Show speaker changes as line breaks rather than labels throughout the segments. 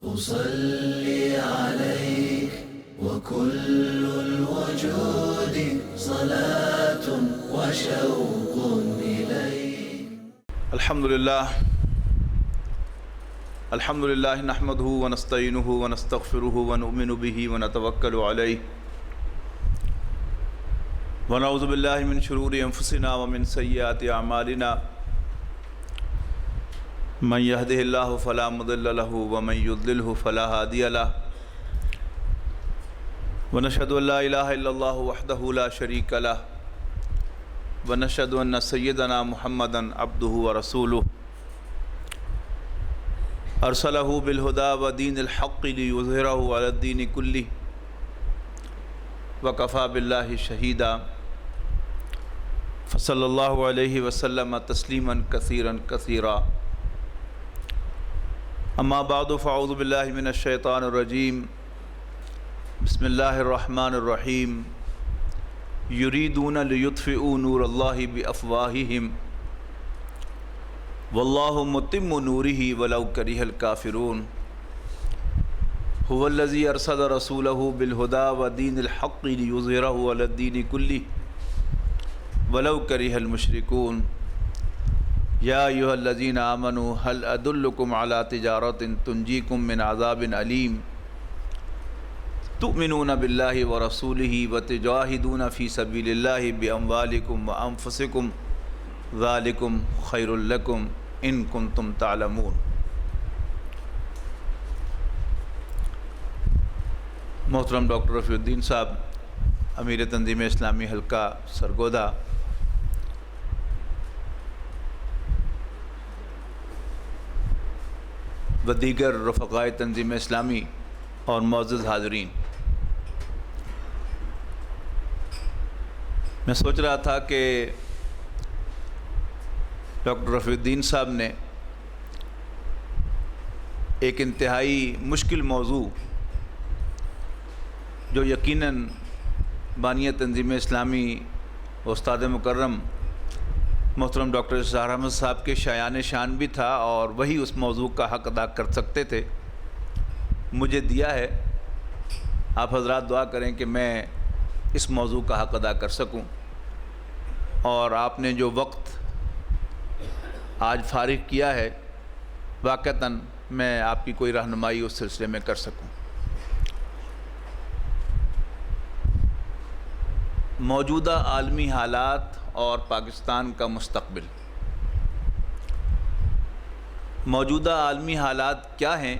أصلي عليك وكل الوجود صلاة وشوق إليك.
الحمد لله نحمده ونستعينه ونستغفره ونؤمن به ونتوكل عليه ونعوذ بالله من شرور أنفسنا ومن سيئات أعمالنا من يهده الله فلا مضل له ومن يضلله فلا هادي له ونشهد أن لا إله إلا الله وحده لا شريك له ونشهد أن سيدنا محمدا عبده ورسوله أرسله بالهدى ودين الحق ليظهره على الدين كله وكفى بالله شهيدا فصلى الله عليه وسلم تسليما كثيرا كثيرا. أما بعد فأعوذ بالله من الشيطان الرجيم. بسم الله الرحمن الرحيم. يريدون ليطفئوا نور الله بأفواههم والله متم نوره ولو كره الكافرون. هو الذي أرسل رسوله بالهدى ودين الحق ليظهره على الدين كله ولو كره المشركون. يا أيها الذين آمنوا هل أدلكم على تجارة تنجيكم من عذاب أليم تؤمنون بالله ورسوله وتجاهدون في سبيل الله بأموالكم وأنفسكم ذلكم خير لكم إن كنتم تعلمون. محترم ڈاکٹر رفیع الدین صاحب، امیر تنظیم اسلامی حلقہ سرگودا، و دیگر رفقائے تنظیم اسلامی اور معزز حاضرین، میں سوچ رہا تھا کہ ڈاکٹر رفیع الدین صاحب نے ایک انتہائی مشکل موضوع جو یقیناً بانی تنظیم اسلامی استاد مکرم محترم ڈاکٹر اظہار احمد صاحب کے شایان شان بھی تھا اور وہی اس موضوع کا حق ادا کر سکتے تھے، مجھے دیا ہے. آپ حضرات دعا کریں کہ میں اس موضوع کا حق ادا کر سکوں، اور آپ نے جو وقت آج فارغ کیا ہے واقعتاً میں آپ کی کوئی رہنمائی اس سلسلے میں کر سکوں. موجودہ عالمی حالات اور پاکستان کا مستقبل. موجودہ عالمی حالات کیا ہیں؟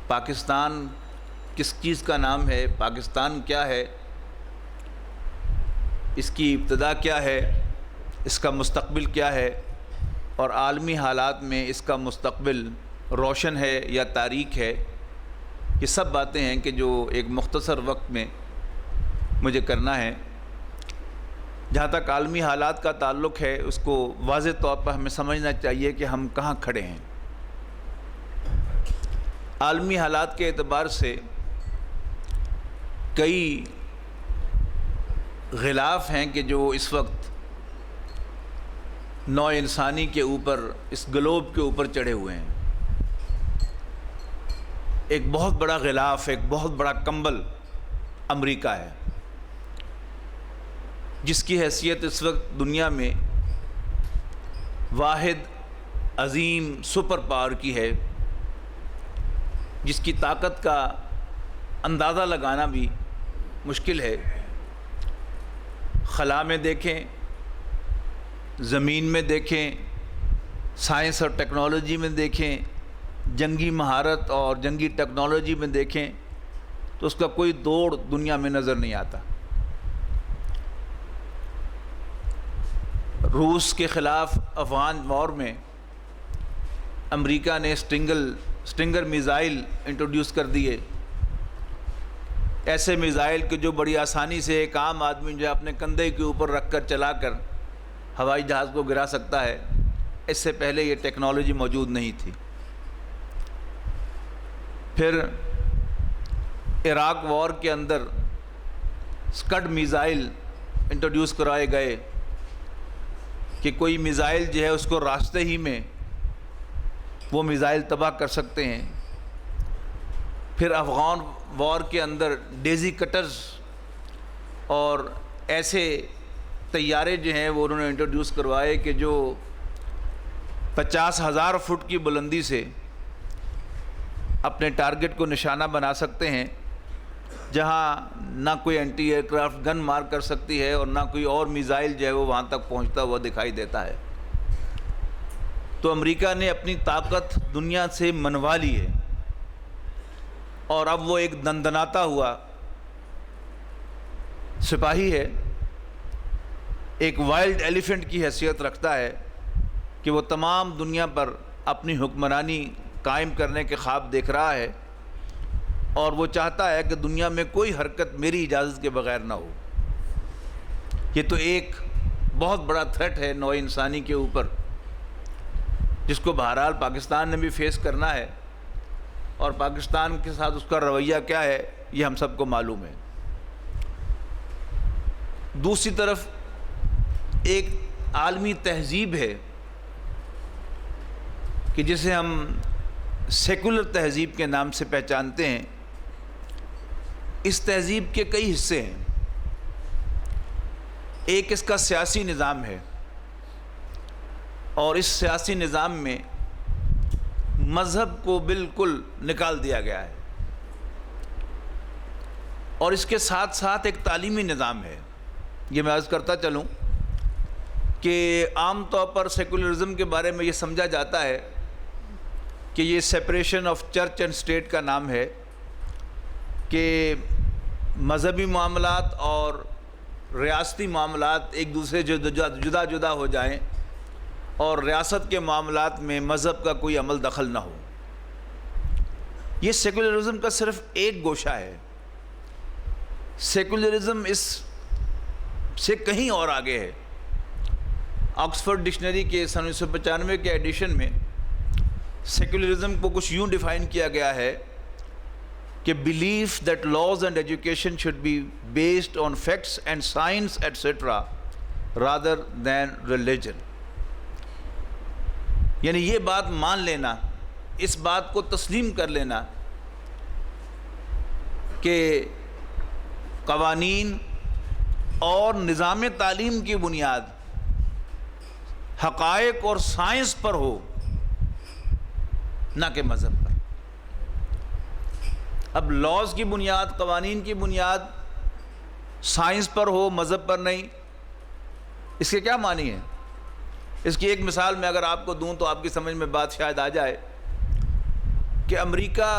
پاکستان کس چیز کا نام ہے؟ پاکستان کیا ہے؟ اس کی ابتدا کیا ہے؟ اس کا مستقبل کیا ہے؟ اور عالمی حالات میں اس کا مستقبل روشن ہے یا تاریک ہے؟ یہ سب باتیں ہیں کہ جو ایک مختصر وقت میں مجھے کرنا ہے. جہاں تک عالمی حالات کا تعلق ہے، اس کو واضح طور پر ہمیں سمجھنا چاہیے کہ ہم کہاں کھڑے ہیں. عالمی حالات کے اعتبار سے کئی غلاف ہیں کہ جو اس وقت نوع انسانی کے اوپر، اس گلوب کے اوپر چڑھے ہوئے ہیں. ایک بہت بڑا غلاف، ایک بہت بڑا کمبل امریکہ ہے، جس کی حیثیت اس وقت دنیا میں واحد عظیم سپر پاور کی ہے، جس کی طاقت کا اندازہ لگانا بھی مشکل ہے. خلا میں دیکھیں، زمین میں دیکھیں، سائنس اور ٹیکنالوجی میں دیکھیں، جنگی مہارت اور جنگی ٹیکنالوجی میں دیکھیں، تو اس کا کوئی دوڑ دنیا میں نظر نہیں آتا. روس کے خلاف افغان وار میں امریکہ نے سٹنگر میزائل انٹروڈیوس کر دیے. ایسے میزائل کہ جو بڑی آسانی سے ایک عام آدمی جو اپنے کندھے کے اوپر رکھ کر چلا کر ہوائی جہاز کو گرا سکتا ہے. اس سے پہلے یہ ٹیکنالوجی موجود نہیں تھی. پھر عراق وار کے اندر سکڈ میزائل انٹروڈیوس کرائے گئے کہ کوئی میزائل جو ہے اس کو راستے ہی میں وہ میزائل تباہ کر سکتے ہیں. پھر افغان وار کے اندر ڈیزی کٹرز اور ایسے طیارے جو ہیں وہ انہوں نے انٹروڈیوس کروائے کہ جو 50,000 فٹ کی بلندی سے اپنے ٹارگٹ کو نشانہ بنا سکتے ہیں، جہاں نہ کوئی اینٹی ایئر کرافٹ گن مار کر سکتی ہے اور نہ کوئی اور میزائل جو ہے وہ وہاں تک پہنچتا ہوا دکھائی دیتا ہے. تو امریکہ نے اپنی طاقت دنیا سے منوا لی ہے، اور اب وہ ایک دندناتا ہوا سپاہی ہے، ایک وائلڈ ایلیفنٹ کی حیثیت رکھتا ہے کہ وہ تمام دنیا پر اپنی حکمرانی قائم کرنے کے خواب دیکھ رہا ہے، اور وہ چاہتا ہے کہ دنیا میں کوئی حرکت میری اجازت کے بغیر نہ ہو. یہ تو ایک بہت بڑا تھریٹ ہے نوع انسانی کے اوپر، جس کو بہرحال پاکستان نے بھی فیس کرنا ہے، اور پاکستان کے ساتھ اس کا رویہ کیا ہے یہ ہم سب کو معلوم ہے. دوسری طرف ایک عالمی تہذیب ہے کہ جسے ہم سیکولر تہذیب کے نام سے پہچانتے ہیں. اس تہذیب کے کئی حصے ہیں. ایک اس کا سیاسی نظام ہے، اور اس سیاسی نظام میں مذہب کو بالکل نکال دیا گیا ہے، اور اس کے ساتھ ساتھ ایک تعلیمی نظام ہے. یہ میں عرض کرتا چلوں کہ عام طور پر سیکولرزم کے بارے میں یہ سمجھا جاتا ہے کہ یہ separation of church and state کا نام ہے، کہ مذہبی معاملات اور ریاستی معاملات ایک دوسرے جدا جدا ہو جائیں، اور ریاست کے معاملات میں مذہب کا کوئی عمل دخل نہ ہو. یہ سیکولرزم کا صرف ایک گوشہ ہے. سیکولرزم اس سے کہیں اور آگے ہے. آکسفورڈ ڈکشنری کے 1995 کے ایڈیشن میں سیکولرزم کو کچھ یوں ڈیفائن کیا گیا ہے کہ believe that laws and education should be based on facts and science etcetera rather than religion. یعنی یہ بات مان لینا، اس بات کو تسلیم کر لینا کہ قوانین اور نظام تعلیم کی بنیاد حقائق اور سائنس پر ہو، نہ کہ مذہب پر. اب لاز کی بنیاد، قوانین کی بنیاد سائنس پر ہو، مذہب پر نہیں، اس کے کیا معنی ہے؟ اس کی ایک مثال میں اگر آپ کو دوں تو آپ کی سمجھ میں بات شاید آ جائے کہ امریکہ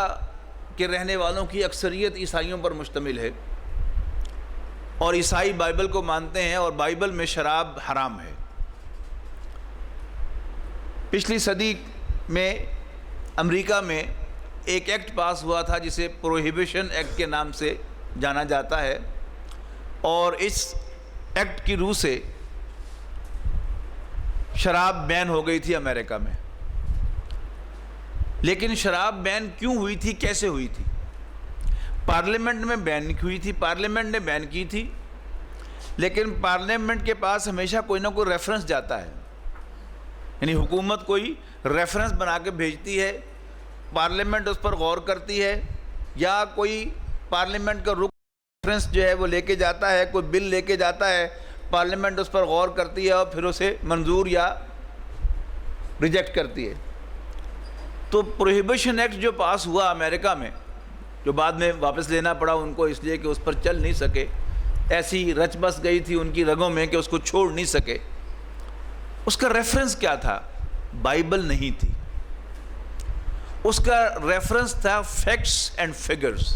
کے رہنے والوں کی اکثریت عیسائیوں پر مشتمل ہے، اور عیسائی بائبل کو مانتے ہیں، اور بائبل میں شراب حرام ہے. پچھلی صدی میں امریکہ میں ایک ایکٹ پاس ہوا تھا جسے پروہیبیشن ایکٹ کے نام سے جانا جاتا ہے، اور اس ایکٹ کی روح سے شراب بین ہو گئی تھی امریکہ میں. لیکن شراب بین کیوں ہوئی تھی، کیسے ہوئی تھی؟ پارلیمنٹ میں بین ہوئی تھی، پارلیمنٹ نے بین کی تھی، لیکن پارلیمنٹ کے پاس ہمیشہ کوئی نہ کوئی ریفرنس جاتا ہے. یعنی حکومت کوئی ریفرنس بنا کے بھیجتی ہے، پارلیمنٹ اس پر غور کرتی ہے، یا کوئی پارلیمنٹ کا ریفرنس جو ہے وہ لے کے جاتا ہے، کوئی بل لے کے جاتا ہے، پارلیمنٹ اس پر غور کرتی ہے اور پھر اسے منظور یا ریجیکٹ کرتی ہے. تو پروہیبیشن ایکٹ جو پاس ہوا امریکہ میں، جو بعد میں واپس لینا پڑا ان کو اس لیے کہ اس پر چل نہیں سکے، ایسی رچ بس گئی تھی ان کی رگوں میں کہ اس کو چھوڑ نہیں سکے. اس کا ریفرنس کیا تھا؟ بائبل نہیں تھی، اس کا ریفرنس تھا فیکٹس اینڈ فگرز.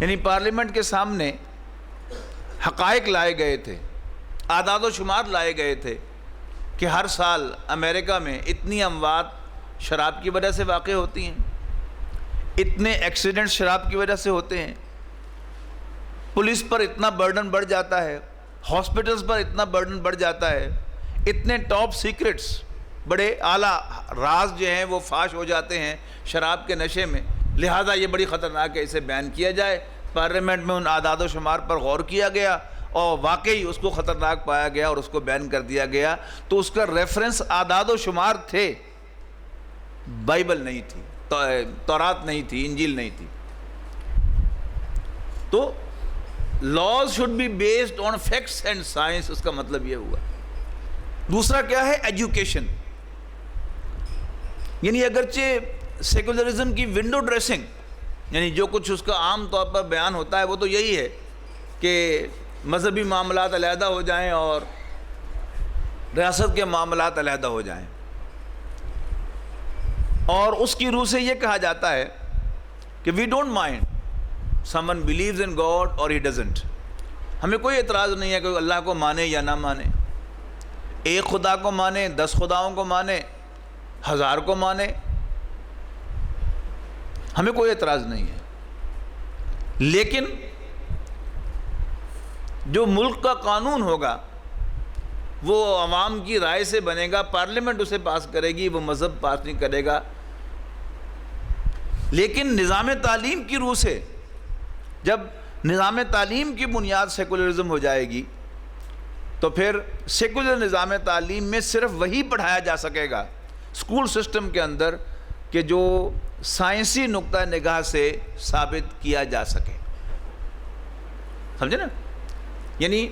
یعنی پارلیمنٹ کے سامنے حقائق لائے گئے تھے، اعداد و شمار لائے گئے تھے کہ ہر سال امریکہ میں اتنی اموات شراب کی وجہ سے واقع ہوتی ہیں، اتنے ایکسیڈنٹ شراب کی وجہ سے ہوتے ہیں، پولیس پر اتنا برڈن بڑھ جاتا ہے، ہاسپٹلز پر اتنا برڈن بڑھ جاتا ہے، اتنے ٹاپ سیکرٹس، بڑے اعلیٰ راز جو ہیں وہ فاش ہو جاتے ہیں شراب کے نشے میں. لہٰذا یہ بڑی خطرناک ہے، اسے بین کیا جائے. پارلیمنٹ میں ان اعداد و شمار پر غور کیا گیا اور واقعی اس کو خطرناک پایا گیا اور اس کو بین کر دیا گیا. تو اس کا ریفرنس اعداد و شمار تھے، بائبل نہیں تھی، تورات نہیں تھی، انجیل نہیں تھی. تو laws should be based on facts and science, اس کا مطلب یہ ہوا. دوسرا کیا ہے؟ ایجوکیشن. یعنی اگرچہ سیکولرزم کی ونڈو ڈریسنگ، یعنی جو کچھ اس کا عام طور پر بیان ہوتا ہے وہ تو یہی ہے کہ مذہبی معاملات علیحدہ ہو جائیں اور ریاست کے معاملات علیحدہ ہو جائیں، اور اس کی روح سے یہ کہا جاتا ہے کہ we don't mind someone believes in God اور ہی ڈزنٹ. ہمیں کوئی اعتراض نہیں ہے کہ اللہ کو مانے یا نہ مانے، ایک خدا کو مانے، 10 خداؤں کو مانے، 1000 کو مانے، ہمیں کوئی اعتراض نہیں ہے. لیکن جو ملک کا قانون ہوگا وہ عوام کی رائے سے بنے گا، پارلیمنٹ اسے پاس کرے گی، وہ مذہب پاس نہیں کرے گا. لیکن نظام تعلیم کی روح سے جب نظام تعلیم کی بنیاد سیکولرزم ہو جائے گی تو پھر سیکولر نظام تعلیم میں صرف وہی پڑھایا جا سکے گا اسکول سسٹم کے اندر کہ جو سائنسی نقطہ نگاہ سے ثابت کیا جا سکے. سمجھے نا؟ یعنی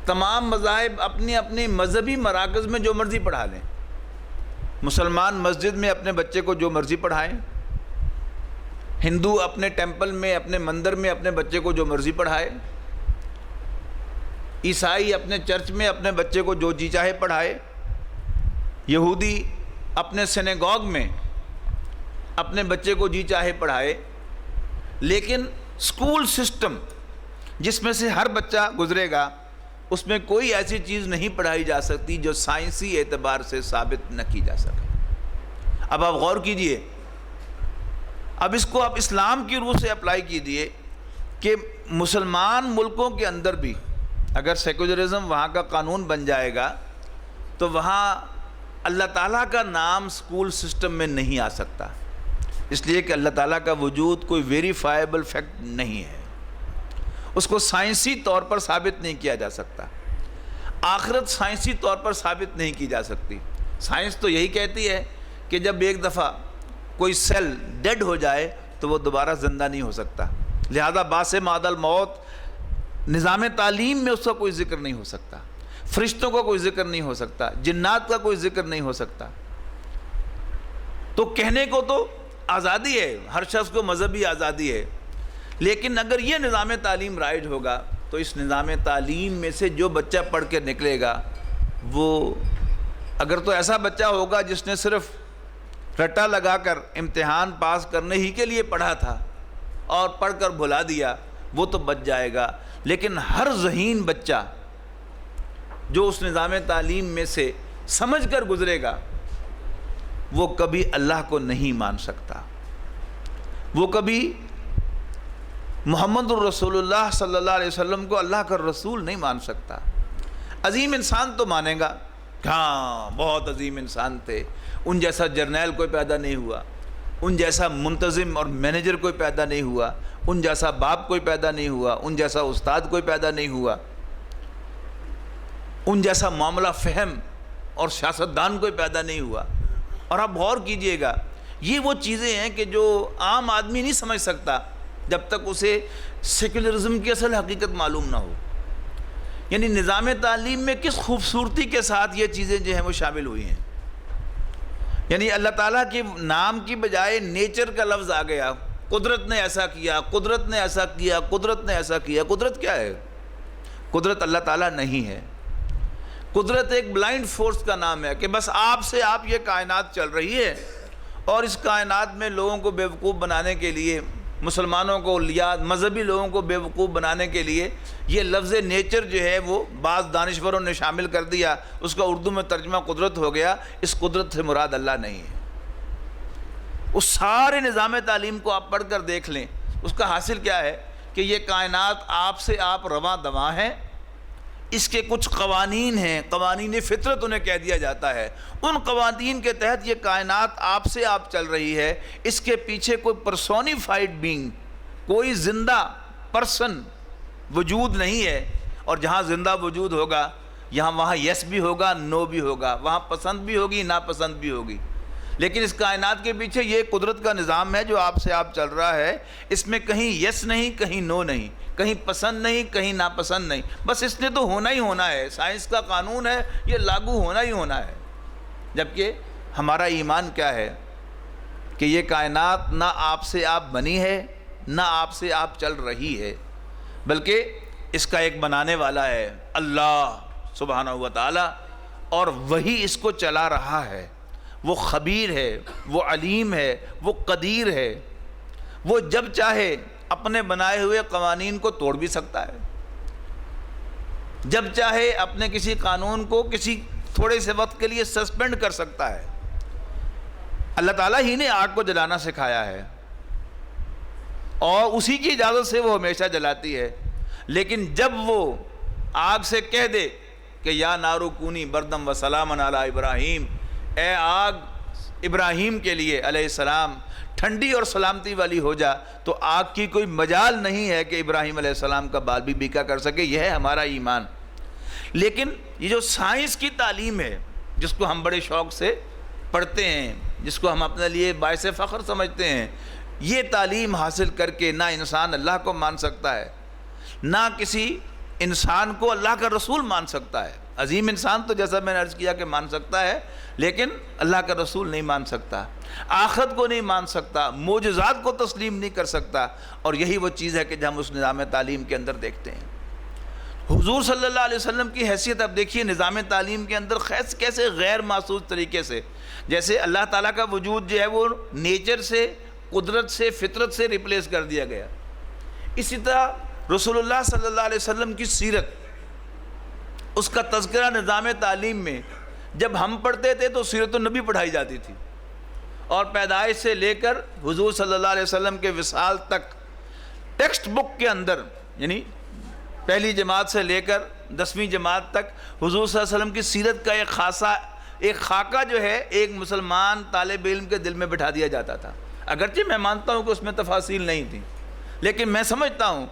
تمام مذاہب اپنی اپنی مذہبی مراکز میں جو مرضی پڑھا لیں. مسلمان مسجد میں اپنے بچے کو جو مرضی پڑھائیں، ہندو اپنے ٹیمپل میں، اپنے مندر میں اپنے بچے کو جو مرضی پڑھائے، عیسائی اپنے چرچ میں اپنے بچے کو جو جی چاہے پڑھائے، یہودی اپنے سینیگوگ میں اپنے بچے کو جی چاہے پڑھائے. لیکن اسکول سسٹم جس میں سے ہر بچہ گزرے گا اس میں کوئی ایسی چیز نہیں پڑھائی جا سکتی جو سائنسی اعتبار سے ثابت نہ کی جا سکے. اب آپ غور کیجئے، اب اس کو آپ اسلام کی روح سے اپلائی کیجئے کہ مسلمان ملکوں کے اندر بھی اگر سیکولرزم وہاں کا قانون بن جائے گا تو وہاں اللہ تعالیٰ کا نام اسکول سسٹم میں نہیں آ سکتا، اس لیے کہ اللہ تعالیٰ کا وجود کوئی ویریفائیبل فیکٹ نہیں ہے، اس کو سائنسی طور پر ثابت نہیں کیا جا سکتا. آخرت سائنسی طور پر ثابت نہیں کی جا سکتی. سائنس تو یہی کہتی ہے کہ جب ایک دفعہ کوئی سیل ڈیڈ ہو جائے تو وہ دوبارہ زندہ نہیں ہو سکتا. لہذا باعث بعد الموت نظام تعلیم میں اس کا کوئی ذکر نہیں ہو سکتا، فرشتوں کا کوئی ذکر نہیں ہو سکتا، جنات کا کوئی ذکر نہیں ہو سکتا. تو کہنے کو تو آزادی ہے، ہر شخص کو مذہبی آزادی ہے، لیکن اگر یہ نظام تعلیم رائج ہوگا تو اس نظام تعلیم میں سے جو بچہ پڑھ کے نکلے گا وہ اگر تو ایسا بچہ ہوگا جس نے صرف رٹا لگا کر امتحان پاس کرنے ہی کے لیے پڑھا تھا اور پڑھ کر بھلا دیا، وہ تو بچ جائے گا. لیکن ہر ذہین بچہ جو اس نظام تعلیم میں سے سمجھ کر گزرے گا وہ کبھی اللہ کو نہیں مان سکتا، وہ کبھی محمد الرسول اللہ صلی اللہ علیہ وسلم کو اللہ کا رسول نہیں مان سکتا. عظیم انسان تو مانے گا، ہاں بہت عظیم انسان تھے، ان جیسا جرنیل کوئی پیدا نہیں ہوا، ان جیسا منتظم اور مینیجر کوئی پیدا نہیں ہوا، ان جیسا باپ کوئی پیدا نہیں ہوا، ان جیسا استاد کوئی پیدا نہیں ہوا، ان جیسا معاملہ فہم اور سیاستدان کوئی پیدا نہیں ہوا. اور آپ غور کیجئے گا، یہ وہ چیزیں ہیں کہ جو عام آدمی نہیں سمجھ سکتا جب تک اسے سیکولرزم کی اصل حقیقت معلوم نہ ہو. یعنی نظام تعلیم میں کس خوبصورتی کے ساتھ یہ چیزیں جو ہیں وہ شامل ہوئی ہیں. یعنی اللہ تعالیٰ کے نام کی بجائے نیچر کا لفظ آ گیا، قدرت نے ایسا کیا، قدرت نے ایسا کیا، قدرت نے ایسا کیا. قدرت کیا ہے؟ قدرت اللہ تعالیٰ نہیں ہے. قدرت ایک بلائنڈ فورس کا نام ہے کہ بس آپ سے آپ یہ کائنات چل رہی ہے، اور اس کائنات میں لوگوں کو بیوقوف بنانے کے لیے، مسلمانوں کو یا مذہبی لوگوں کو بیوقوف بنانے کے لیے یہ لفظ نیچر جو ہے وہ بعض دانشوروں نے شامل کر دیا، اس کا اردو میں ترجمہ قدرت ہو گیا. اس قدرت سے مراد اللہ نہیں ہے. اس سارے نظام تعلیم کو آپ پڑھ کر دیکھ لیں، اس کا حاصل کیا ہے کہ یہ کائنات آپ سے آپ رواں دواں ہے. اس کے کچھ قوانین ہیں، قوانین فطرت انہیں کہہ دیا جاتا ہے. ان قوانین کے تحت یہ کائنات آپ سے آپ چل رہی ہے. اس کے پیچھے کوئی پرسونیفائڈ بینگ، کوئی زندہ پرسن وجود نہیں ہے. اور جہاں زندہ وجود ہوگا وہاں یس بھی ہوگا، نو بھی ہوگا، وہاں پسند بھی ہوگی، ناپسند بھی ہوگی. لیکن اس کائنات کے پیچھے یہ قدرت کا نظام ہے جو آپ سے آپ چل رہا ہے، اس میں کہیں یس نہیں، کہیں نو نہیں، کہیں پسند نہیں، کہیں ناپسند نہیں، بس اس نے تو ہونا ہی ہونا ہے، سائنس کا قانون ہے، یہ لاگو ہونا ہی ہونا ہے۔ جبکہ ہمارا ایمان کیا ہے کہ یہ کائنات نہ آپ سے آپ بنی ہے، نہ آپ سے آپ چل رہی ہے، بلکہ اس کا ایک بنانے والا ہے اللہ سبحانہ و تعالی، اور وہی اس کو چلا رہا ہے۔ وہ خبیر ہے، وہ علیم ہے، وہ قدیر ہے، وہ جب چاہے اپنے بنائے ہوئے قوانین کو توڑ بھی سکتا ہے، جب چاہے اپنے کسی قانون کو کسی تھوڑے سے وقت کے لیے سسپینڈ کر سکتا ہے۔ اللہ تعالیٰ ہی نے آگ کو جلانا سکھایا ہے اور اسی کی اجازت سے وہ ہمیشہ جلاتی ہے، لیکن جب وہ آگ سے کہہ دے کہ یا نارو کونی بردم و سلام علی ابراہیم، اے آگ ابراہیم کے لیے علیہ السلام ٹھنڈی اور سلامتی والی ہو جا، تو آگ کی کوئی مجال نہیں ہے کہ ابراہیم علیہ السلام کا بال بھی بیکا کر سکے۔ یہ ہے ہمارا ایمان۔ لیکن یہ جو سائنس کی تعلیم ہے جس کو ہم بڑے شوق سے پڑھتے ہیں، جس کو ہم اپنے لیے باعث فخر سمجھتے ہیں، یہ تعلیم حاصل کر کے نہ انسان اللہ کو مان سکتا ہے، نہ کسی انسان کو اللہ کا رسول مان سکتا ہے۔ عظیم انسان تو جیسا میں نے عرض کیا کہ مان سکتا ہے، لیکن اللہ کا رسول نہیں مان سکتا، آخرت کو نہیں مان سکتا، معجزات کو تسلیم نہیں کر سکتا، اور یہی وہ چیز ہے کہ جو ہم اس نظام تعلیم کے اندر دیکھتے ہیں۔ حضور صلی اللہ علیہ وسلم کی حیثیت اب دیکھیے نظام تعلیم کے اندر کیسے غیر محسوس طریقے سے، جیسے اللہ تعالیٰ کا وجود جو ہے وہ نیچر سے، قدرت سے، فطرت سے ریپلیس کر دیا گیا، اسی طرح رسول اللہ صلی اللہ علیہ وسلم کی سیرت، اس کا تذکرہ نظام تعلیم میں جب ہم پڑھتے تھے تو سیرت النبی پڑھائی جاتی تھی، اور پیدائش سے لے کر حضور صلی اللہ علیہ وسلم کے وصال تک ٹیکسٹ بک کے اندر، یعنی پہلی جماعت سے لے کر 10ویں جماعت تک حضور صلی اللہ علیہ وسلم کی سیرت کا ایک خاکہ جو ہے ایک مسلمان طالب علم کے دل میں بٹھا دیا جاتا تھا۔ اگرچہ میں مانتا ہوں کہ اس میں تفاصیل نہیں تھی، لیکن میں سمجھتا ہوں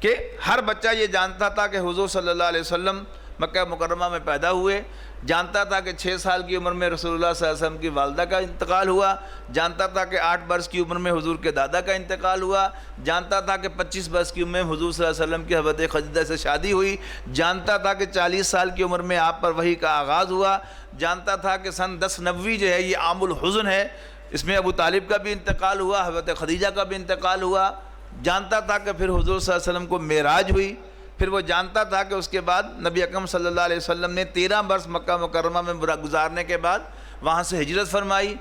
کہ ہر بچہ یہ جانتا تھا کہ حضور صلی اللہ علیہ وسلم مکہ مکرمہ میں پیدا ہوئے، جانتا تھا کہ 6 سال کی عمر میں رسول اللہ صلی اللہ علیہ وسلم کی والدہ کا انتقال ہوا، جانتا تھا کہ 8 برس کی عمر میں حضور کے دادا کا انتقال ہوا، جانتا تھا کہ 25 برس کی عمر میں حضور صلی اللہ علیہ وسلم کی حضرت خدیجہ سے شادی ہوئی، جانتا تھا کہ 40 سال کی عمر میں آپ پر وحی کا آغاز ہوا، جانتا تھا کہ سن 1090 جو ہے یہ عام الحزن ہے، اس میں ابو طالب کا بھی انتقال ہوا، حضرت خدیجہ کا بھی انتقال ہوا، جانتا تھا کہ پھر حضور صلی اللہ علیہ وسلم کو معراج ہوئی، پھر وہ جانتا تھا کہ اس کے بعد نبی اکرم صلی اللہ علیہ وسلم نے 13 برس مکہ مکرمہ میں گزارنے کے بعد وہاں سے ہجرت فرمائی،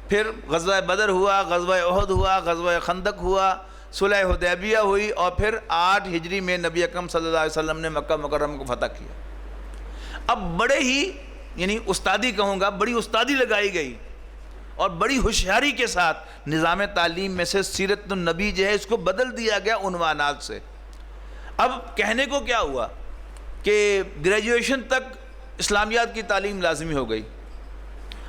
پھر غزوہ بدر ہوا، غزوہ احد ہوا، غزوہ خندق ہوا، صلح حدیبیہ ہوئی، اور پھر 8 ہجری میں نبی اکرم صلی اللہ علیہ وسلم نے مکہ مکرمہ کو فتح کیا۔ اب بڑے ہی یعنی استادی کہوں گا، بڑی استادی لگائی گئی اور بڑی ہوشیاری کے ساتھ نظام تعلیم میں سے سیرت النبی جو ہے اس کو بدل دیا گیا عنوانات سے۔ اب کہنے کو کیا ہوا کہ گریجویشن تک اسلامیات کی تعلیم لازمی ہو گئی۔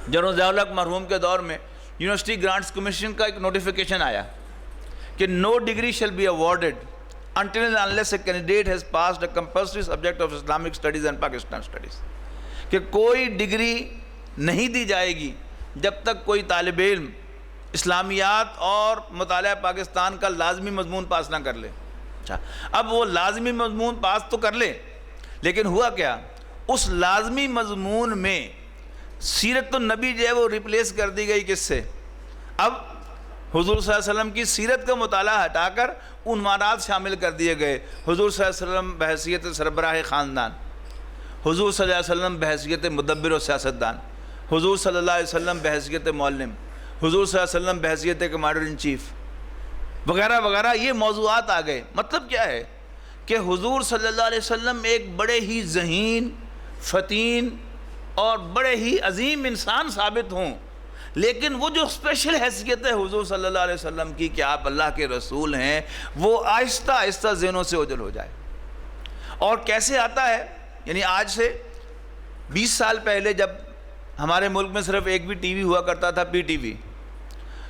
جنرل ضیاء الحق مرحوم کے دور میں یونیورسٹی گرانٹس کمیشن کا ایک نوٹیفیکیشن آیا کہ no degree shall be awarded until and unless a candidate has passed a compulsory subject of Islamic studies and Pakistan studies، کہ کوئی ڈگری نہیں دی جائے گی جب تک کوئی طالب علم اسلامیات اور مطالعہ پاکستان کا لازمی مضمون پاس نہ کر لے۔ اچھا، اب وہ لازمی مضمون پاس تو کر لے، لیکن ہوا کیا، اس لازمی مضمون میں سیرت النبی جو ہے وہ ریپلیس کر دی گئی کس سے؟ اب حضور صلی اللہ علیہ وسلم کی سیرت کا مطالعہ ہٹا کر عنوانات شامل کر دیے گئے۔ حضور صلی اللہ علیہ وسلم بحیثیت سربراہ خاندان، حضور صلی اللہ علیہ وسلم بحیثیت مدبر و سیاستدان، حضور صلی اللہ علیہ وسلم بحیثیت معلم، حضور صلی اللہ علیہ وسلم بحیثیت کمانڈر ان چیف وغیرہ وغیرہ، یہ موضوعات آ گئے۔ مطلب کیا ہے کہ حضور صلی اللہ علیہ وسلم ایک بڑے ہی ذہین، فطین اور بڑے ہی عظیم انسان ثابت ہوں، لیکن وہ جو اسپیشل حیثیت ہے حضور صلی اللہ علیہ وسلم کی کہ آپ اللہ کے رسول ہیں، وہ آہستہ آہستہ ذہنوں سے اوجھل ہو جائے۔ اور کیسے آتا ہے؟ یعنی آج سے 20 سال پہلے جب ہمارے ملک میں صرف ایک بھی ٹی وی ہوا کرتا تھا، پی ٹی وی،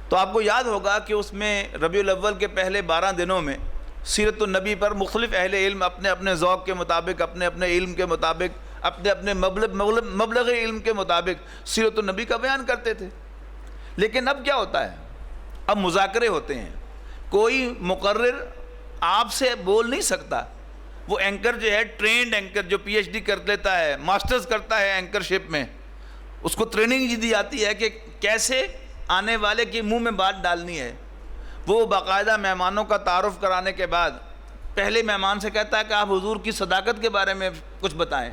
تو آپ کو یاد ہوگا کہ اس میں ربیع الاول کے پہلے 12 دنوں میں سیرت النبی پر مختلف اہل علم اپنے اپنے ذوق کے مطابق، اپنے اپنے علم کے مطابق، اپنے اپنے مبلغ علم کے مطابق سیرت النبی کا بیان کرتے تھے۔ لیکن اب کیا ہوتا ہے؟ اب مذاکرے ہوتے ہیں، کوئی مقرر آپ سے بول نہیں سکتا، وہ اینکر جو ہے ٹرینڈ اینکر جو پی ایچ ڈی کر لیتا ہے، ماسٹرز کرتا ہے اینکرشپ میں، اس کو ٹریننگ دی جاتی ہے کہ کیسے آنے والے کے منہ میں بات ڈالنی ہے. وہ باقاعدہ مہمانوں کا تعارف کرانے کے بعد پہلے مہمان سے کہتا ہے کہ آپ حضور کی صداقت کے بارے میں کچھ بتائیں،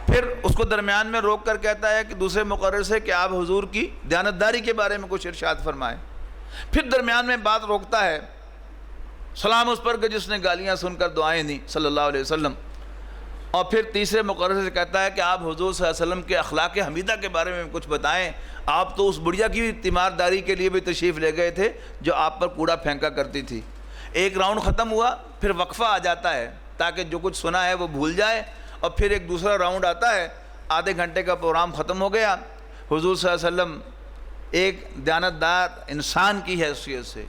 پھر اس کو درمیان میں روک کر کہتا ہے کہ دوسرے مقرر سے کہ آپ حضور کی دیانتداری کے بارے میں کچھ ارشاد فرمائیں، پھر درمیان میں بات روکتا ہے، سلام اس پر کہ جس نے گالیاں سن کر دعائیں دیں صلی اللہ علیہ وسلم، اور پھر تیسرے مقرر سے کہتا ہے کہ آپ حضور صلی اللہ علیہ وسلم کے اخلاق حمیدہ کے بارے میں کچھ بتائیں، آپ تو اس بڑھیا کی تیمارداری کے لیے بھی تشریف لے گئے تھے جو آپ پر کوڑا پھینکا کرتی تھی. ایک راؤنڈ ختم ہوا، پھر وقفہ آ جاتا ہے تاکہ جو کچھ سنا ہے وہ بھول جائے، اور پھر ایک دوسرا راؤنڈ آتا ہے، آدھے گھنٹے کا پروگرام ختم ہو گیا. حضور صلی اللہ علیہ وسلم ایک دیانتدار انسان کی حیثیت سے،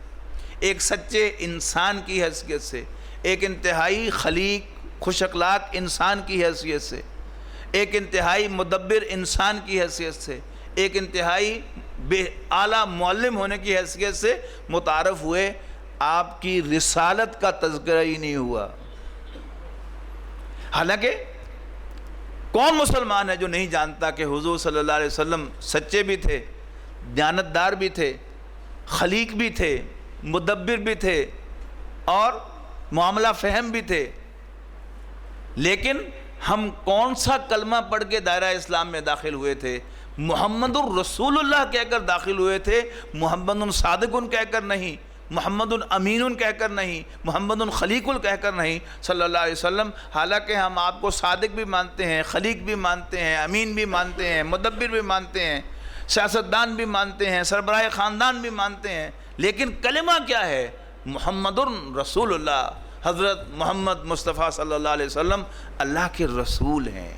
ایک سچے انسان کی حیثیت سے، ایک انتہائی خلیق خوش اخلاق انسان کی حیثیت سے، ایک انتہائی مدبر انسان کی حیثیت سے، ایک انتہائی بے اعلیٰ معلم ہونے کی حیثیت سے متعارف ہوئے. آپ کی رسالت کا تذکرہ ہی نہیں ہوا. حالانکہ کون مسلمان ہے جو نہیں جانتا کہ حضور صلی اللہ علیہ وسلم سچے بھی تھے، دیانتدار بھی تھے، خلیق بھی تھے، مدبر بھی تھے اور معاملہ فہم بھی تھے. لیکن ہم کون سا کلمہ پڑھ کے دائرہ اسلام میں داخل ہوئے تھے؟ محمد الرسول اللہ کہہ کر داخل ہوئے تھے، محمد صادق کہہ کر نہیں، محمد امین کہہ کر نہیں، محمد خلیق کہہ کر نہیں صلی اللہ علیہ وسلم. حالانکہ ہم آپ کو صادق بھی مانتے ہیں، خلیق بھی مانتے ہیں، امین بھی مانتے ہیں، مدبر بھی مانتے ہیں، سیاستدان بھی مانتے ہیں، سربراہ خاندان بھی مانتے ہیں، لیکن کلمہ کیا ہے؟ محمد رسول اللہ، حضرت محمد مصطفیٰ صلی اللہ علیہ وسلم اللہ کے رسول ہیں.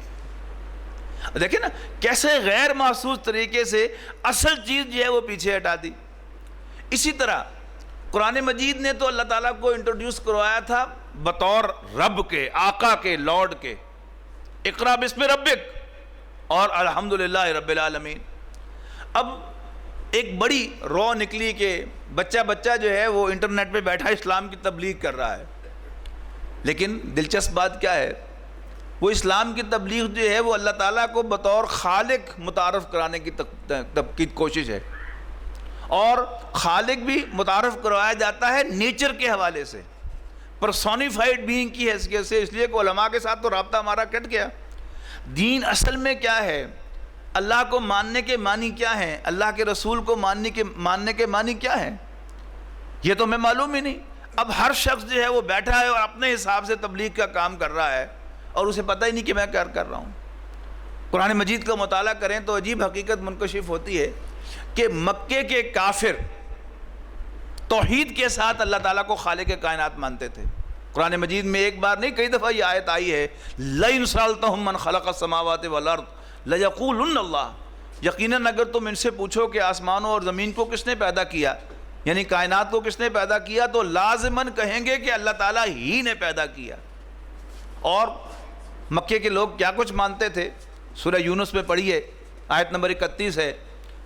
دیکھیں نا کیسے غیر محسوس طریقے سے اصل چیز جو ہے وہ پیچھے ہٹا دی. اسی طرح قرآن مجید نے تو اللہ تعالیٰ کو انٹروڈیوس کروایا تھا بطور رب کے، آقا کے، لارڈ کے، اقرا بسم ربک اور الحمدللہ رب العالمین. اب ایک بڑی رو نکلی کہ بچہ جو ہے وہ انٹرنیٹ پہ بیٹھا اسلام کی تبلیغ کر رہا ہے، لیکن دلچسپ بات کیا ہے؟ وہ اسلام کی تبلیغ جو ہے وہ اللہ تعالیٰ کو بطور خالق متعارف کرانے کی کوشش ہے، اور خالق بھی متعارف کروایا جاتا ہے نیچر کے حوالے سے، پرسونیفائڈ بینگ کی حیثیت سے. اس لیے کہ علماء کے ساتھ تو رابطہ ہمارا کٹ گیا. دین اصل میں کیا ہے؟ اللہ کو ماننے کے معنی کیا ہیں؟ اللہ کے رسول کو ماننے کے معنی کیا ہیں؟ یہ تو ہمیں معلوم ہی نہیں. اب ہر شخص جو ہے وہ بیٹھا ہے اور اپنے حساب سے تبلیغ کا کام کر رہا ہے اور اسے پتہ ہی نہیں کہ میں کیا کر رہا ہوں. قرآن مجید کا مطالعہ کریں تو عجیب حقیقت منکشف ہوتی ہے کہ مکے کے کافر توحید کے ساتھ اللہ تعالیٰ کو خالق کائنات مانتے تھے. قرآن مجید میں ایک بار نہیں کئی دفعہ یہ آیت آئی ہے، لَئِن سَأَلْتَهُم مَّن خَلَقَ السَّمَاوَاتِ وَالْأَرْضَ لَيَقُولُنَّ اللَّهُ. یقیناً اگر تم ان سے پوچھو کہ آسمانوں اور زمین کو کس نے پیدا کیا، یعنی کائنات کو کس نے پیدا کیا، تو لازماً کہیں گے کہ اللہ تعالیٰ ہی نے پیدا کیا. اور مکے کے لوگ کیا کچھ مانتے تھے؟ سورہ یونس میں پڑھیے، آیت نمبر 31 ہے،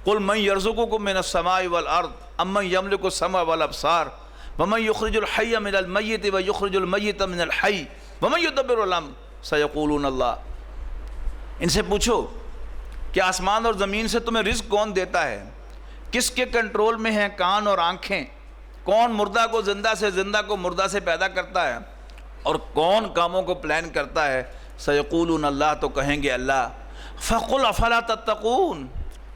قُلْ مَنْ يَرْزُقُكُم مِّنَ السَّمَاءِ وَالْأَرْضِ أَمَّنْ يَمْلِكُ السَّمْعَ وَالْأَبْصَارَ وَمَنْ يُخْرِجُ الْحَيَّ مِنَ الْمَيِّتِ وَيُخْرِجُ الْمَيِّتَ مِنَ الْحَيِّ وَمَنْ يُدَبِّرُ الْأَمْرَ سَيَقُولُونَ اللَّهُ. ان سے پوچھو کہ آسمان اور زمین سے تمہیں رزق کون دیتا ہے؟ کس کے کنٹرول میں ہیں کان اور آنکھیں؟ کون مردہ کو زندہ سے، زندہ کو مردہ سے پیدا کرتا ہے؟ اور کون کاموں کو پلان کرتا ہے؟ سیقولون اللہ، تو کہیں گے اللہ. فقل افلا تتقون،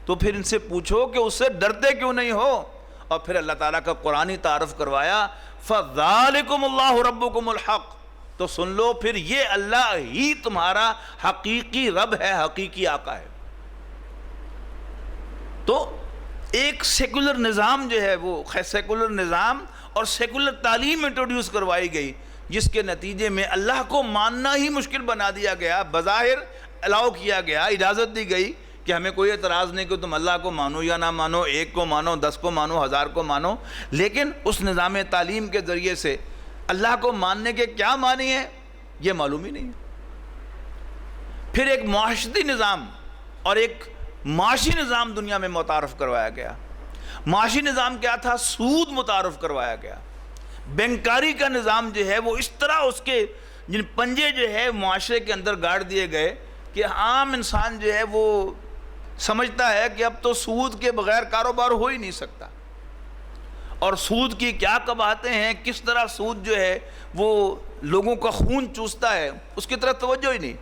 تو پھر ان سے پوچھو کہ اس سے ڈرتے کیوں نہیں ہو؟ اور پھر اللہ تعالیٰ کا قرآنی تعارف کروایا، فذالکم اللہ ربکم الحق، تو سن لو پھر یہ اللہ ہی تمہارا حقیقی رب ہے، حقیقی آقا ہے. تو ایک سیکولر نظام جو ہے وہ سیکولر نظام اور سیکولر تعلیم انٹروڈیوس کروائی گئی، جس کے نتیجے میں اللہ کو ماننا ہی مشکل بنا دیا گیا. بظاہر الاؤ کیا گیا، اجازت دی گئی کہ ہمیں کوئی اعتراض نہیں کہ تم اللہ کو مانو یا نہ مانو، ایک کو مانو، 10 کو مانو، 1000 کو مانو، لیکن اس نظام تعلیم کے ذریعے سے اللہ کو ماننے کے کیا معنی ہیں یہ معلوم ہی نہیں ہے. پھر ایک معاشرتی نظام اور ایک معاشی نظام دنیا میں متعارف کروایا گیا. معاشی نظام کیا تھا؟ سود متعارف کروایا گیا. بینکاری کا نظام جو ہے وہ اس طرح اس کے جن پنجے جو ہے معاشرے کے اندر گاڑ دیے گئے کہ عام انسان جو ہے وہ سمجھتا ہے کہ اب تو سود کے بغیر کاروبار ہو ہی نہیں سکتا. اور سود کی کیا قباحتیں ہیں، کس طرح سود جو ہے وہ لوگوں کا خون چوستا ہے، اس کی طرف توجہ ہی نہیں.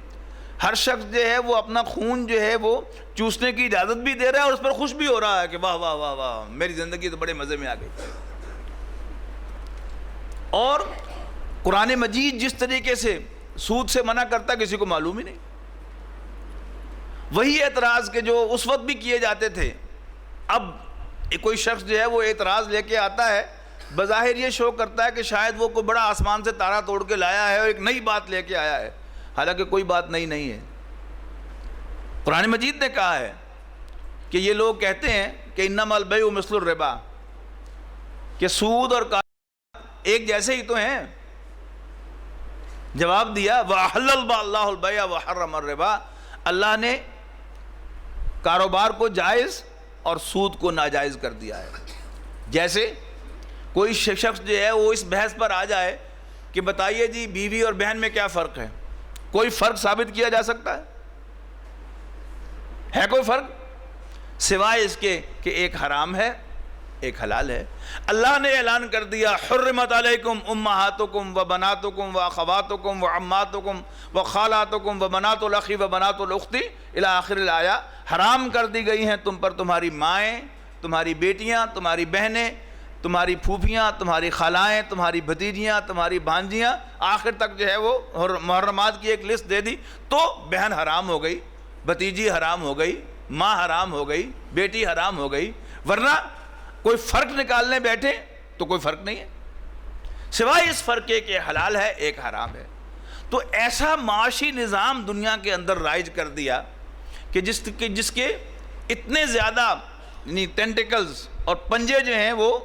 ہر شخص جو ہے وہ اپنا خون جو ہے وہ چوسنے کی اجازت بھی دے رہا ہے اور اس پر خوش بھی ہو رہا ہے کہ واہ واہ واہ واہ میری زندگی تو بڑے مزے میں آ گئی. اور قرآن مجید جس طریقے سے سود سے منع کرتا کسی کو معلوم ہی نہیں. وہی اعتراض کہ جو اس وقت بھی کیے جاتے تھے، اب کوئی شخص جو ہے وہ اعتراض لے کے آتا ہے، بظاہر یہ شو کرتا ہے کہ شاید وہ کوئی بڑا آسمان سے تارا توڑ کے لایا ہے اور ایک نئی بات لے کے آیا ہے، حالانکہ کوئی بات نئی نہیں ہے. قرآن مجید نے کہا ہے کہ یہ لوگ کہتے ہیں کہ انما البیع مثل الربا، کہ سود اور کاروبار ایک جیسے ہی تو ہیں. جواب دیا وَأَحَلَّ اللَّهُ الْبَيْعَ وَحَرَّمَ الرِّبَا، اللہ نے کاروبار کو جائز اور سود کو ناجائز کر دیا ہے. جیسے کوئی شخص جو ہے وہ اس بحث پر آ جائے کہ بتائیے جی بیوی اور بہن میں کیا فرق ہے، کوئی فرق ثابت کیا جا سکتا ہے کوئی فرق؟ سوائے اس کے کہ ایک حرام ہے ایک حلال ہے. اللہ نے اعلان کر دیا حرمت علیکم امہاتکم و بناتکم و اخواتکم و عماتکم و خالاتکم و بنات الاخی و بنات الاختی الی آخر الآیہ. حرام کر دی گئی ہیں تم پر تمہاری مائیں، تمہاری بیٹیاں، تمہاری بہنیں، تمہاری پھوپھیاں، تمہاری خالائیں، تمہاری بھتیجیاں، تمہاری بھانجیاں، آخر تک جو ہے وہ محرمات کی ایک لسٹ دے دی. تو بہن حرام ہو گئی، بھتیجی حرام ہو گئی، ماں حرام ہو گئی، بیٹی حرام ہو گئی. ورنہ کوئی فرق نکالنے بیٹھے تو کوئی فرق نہیں ہے، سوائے اس فرق کے کہ حلال ہے ایک حرام ہے. تو ایسا معاشی نظام دنیا کے اندر رائج کر دیا کہ جس کے اتنے زیادہ یعنی ٹینٹیکلز اور پنجے جو ہیں وہ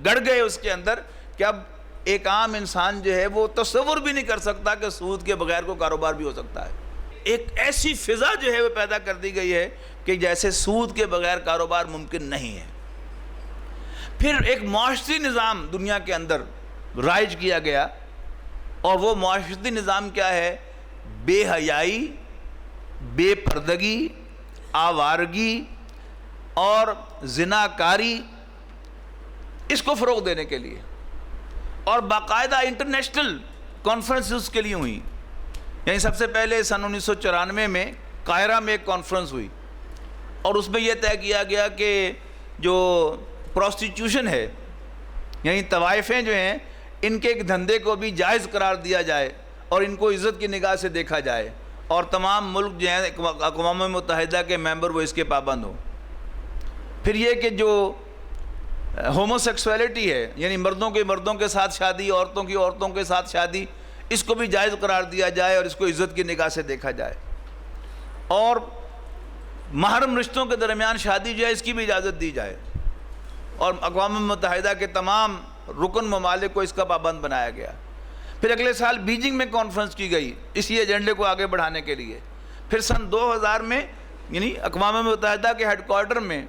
گڑ گئے اس کے اندر کہ اب ایک عام انسان جو ہے وہ تصور بھی نہیں کر سکتا کہ سود کے بغیر کو کاروبار بھی ہو سکتا ہے. ایک ایسی فضا جو ہے وہ پیدا کر دی گئی ہے کہ جیسے سود کے بغیر کاروبار ممکن نہیں ہے. پھر ایک معاشرتی نظام دنیا کے اندر رائج کیا گیا، اور وہ معاشرتی نظام کیا ہے؟ بے حیائی، بے پردگی، آوارگی اور زناکاری، اس کو فروغ دینے کے لیے. اور باقاعدہ انٹرنیشنل کانفرنسز کے لیے ہوئی. یعنی سب سے پہلے سن 1994 میں قاہرہ میں ایک کانفرنس ہوئی، اور اس میں یہ طے کیا گیا کہ جو پروسٹیٹیوشن ہے، یعنی طوائفیں جو ہیں ان کے ایک دھندے کو بھی جائز قرار دیا جائے اور ان کو عزت کی نگاہ سے دیکھا جائے، اور تمام ملک جو ہیں اقوام متحدہ کے ممبر وہ اس کے پابند ہوں. پھر یہ کہ جو ہومو سیکسولیٹی ہے، یعنی مردوں کے ساتھ شادی، عورتوں کی عورتوں کے ساتھ شادی، اس کو بھی جائز قرار دیا جائے اور اس کو عزت کی نگاہ سے دیکھا جائے. اور محرم رشتوں کے درمیان شادی جو ہے اس کی بھی اجازت دی جائے، اور اقوام متحدہ کے تمام رکن ممالک کو اس کا پابند بنایا گیا. پھر اگلے سال بیجنگ میں کانفرنس کی گئی اسی ایجنڈے کو آگے بڑھانے کے لیے. پھر سن 2000 میں یعنی اقوام متحدہ کے ہیڈ کوارٹر میں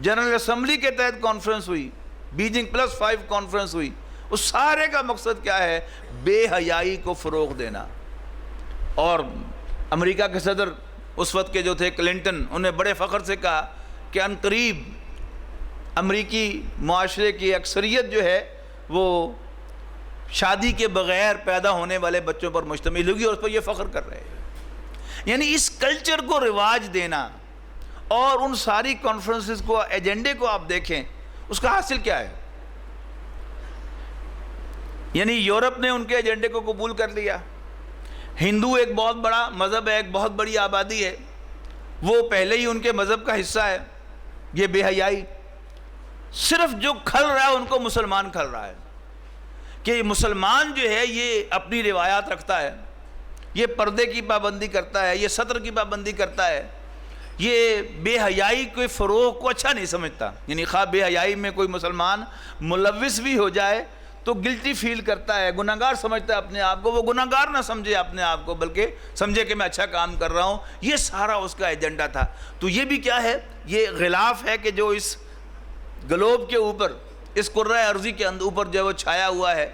جنرل اسمبلی کے تحت کانفرنس ہوئی، بیجنگ +5 کانفرنس ہوئی. اس سارے کا مقصد کیا ہے؟ بے حیائی کو فروغ دینا. اور امریکہ کے صدر اس وقت کے جو تھے کلنٹن، انہیں بڑے فخر سے کہا کہ عنقریب امریکی معاشرے کی اکثریت جو ہے وہ شادی کے بغیر پیدا ہونے والے بچوں پر مشتمل ہوگی، اور اس پر یہ فخر کر رہے ہیں. یعنی اس کلچر کو رواج دینا، اور ان ساری کانفرنسز کو، ایجنڈے کو آپ دیکھیں، اس کا حاصل کیا ہے؟ یعنی یورپ نے ان کے ایجنڈے کو قبول کر لیا. ہندو ایک بہت بڑا مذہب ہے، ایک بہت بڑی آبادی ہے، وہ پہلے ہی ان کے مذہب کا حصہ ہے. یہ بے حیائی صرف جو کھل رہا ہے ان کو مسلمان کھل رہا ہے کہ مسلمان جو ہے یہ اپنی روایات رکھتا ہے، یہ پردے کی پابندی کرتا ہے، یہ سطر کی پابندی کرتا ہے، یہ بے حیائی کے فروغ کو اچھا نہیں سمجھتا. یعنی خواہ بے حیائی میں کوئی مسلمان ملوث بھی ہو جائے تو گلٹی فیل کرتا ہے، گناہگار سمجھتا ہے اپنے آپ کو. وہ گناہگار نہ سمجھے اپنے آپ کو، بلکہ سمجھے کہ میں اچھا کام کر رہا ہوں. یہ سارا اس کا ایجنڈا تھا. تو یہ بھی کیا ہے؟ یہ غلاف ہے کہ جو اس گلوب کے اوپر، اس کرۂ ارضی کے اوپر جو ہے وہ چھایا ہوا ہے.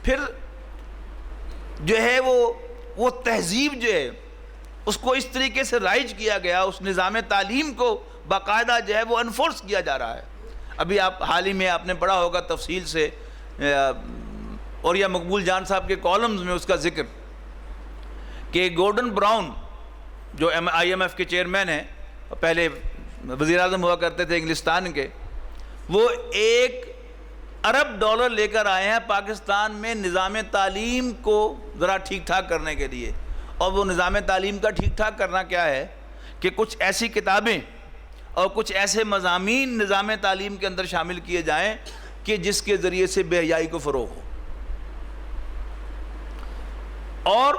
پھر جو ہے وہ تہذیب جو ہے اس کو اس طریقے سے رائج کیا گیا، اس نظام تعلیم کو باقاعدہ جو ہے وہ انفورس کیا جا رہا ہے. ابھی آپ حال ہی میں آپ نے پڑھا ہوگا تفصیل سے اور یا مقبول جان صاحب کے کالمز میں اس کا ذکر، کہ گورڈن براؤن جو IMF کے چیئرمین ہیں، پہلے وزیر اعظم ہوا کرتے تھے انگلستان کے، وہ $1 ارب لے کر آئے ہیں پاکستان میں نظام تعلیم کو ذرا ٹھیک ٹھاک کرنے کے لیے. اور وہ نظام تعلیم کا ٹھیک ٹھاک کرنا کیا ہے کہ کچھ ایسی کتابیں اور کچھ ایسے مضامین نظام تعلیم کے اندر شامل کیے جائیں کہ جس کے ذریعے سے بے حیائی کو فروغ ہو. اور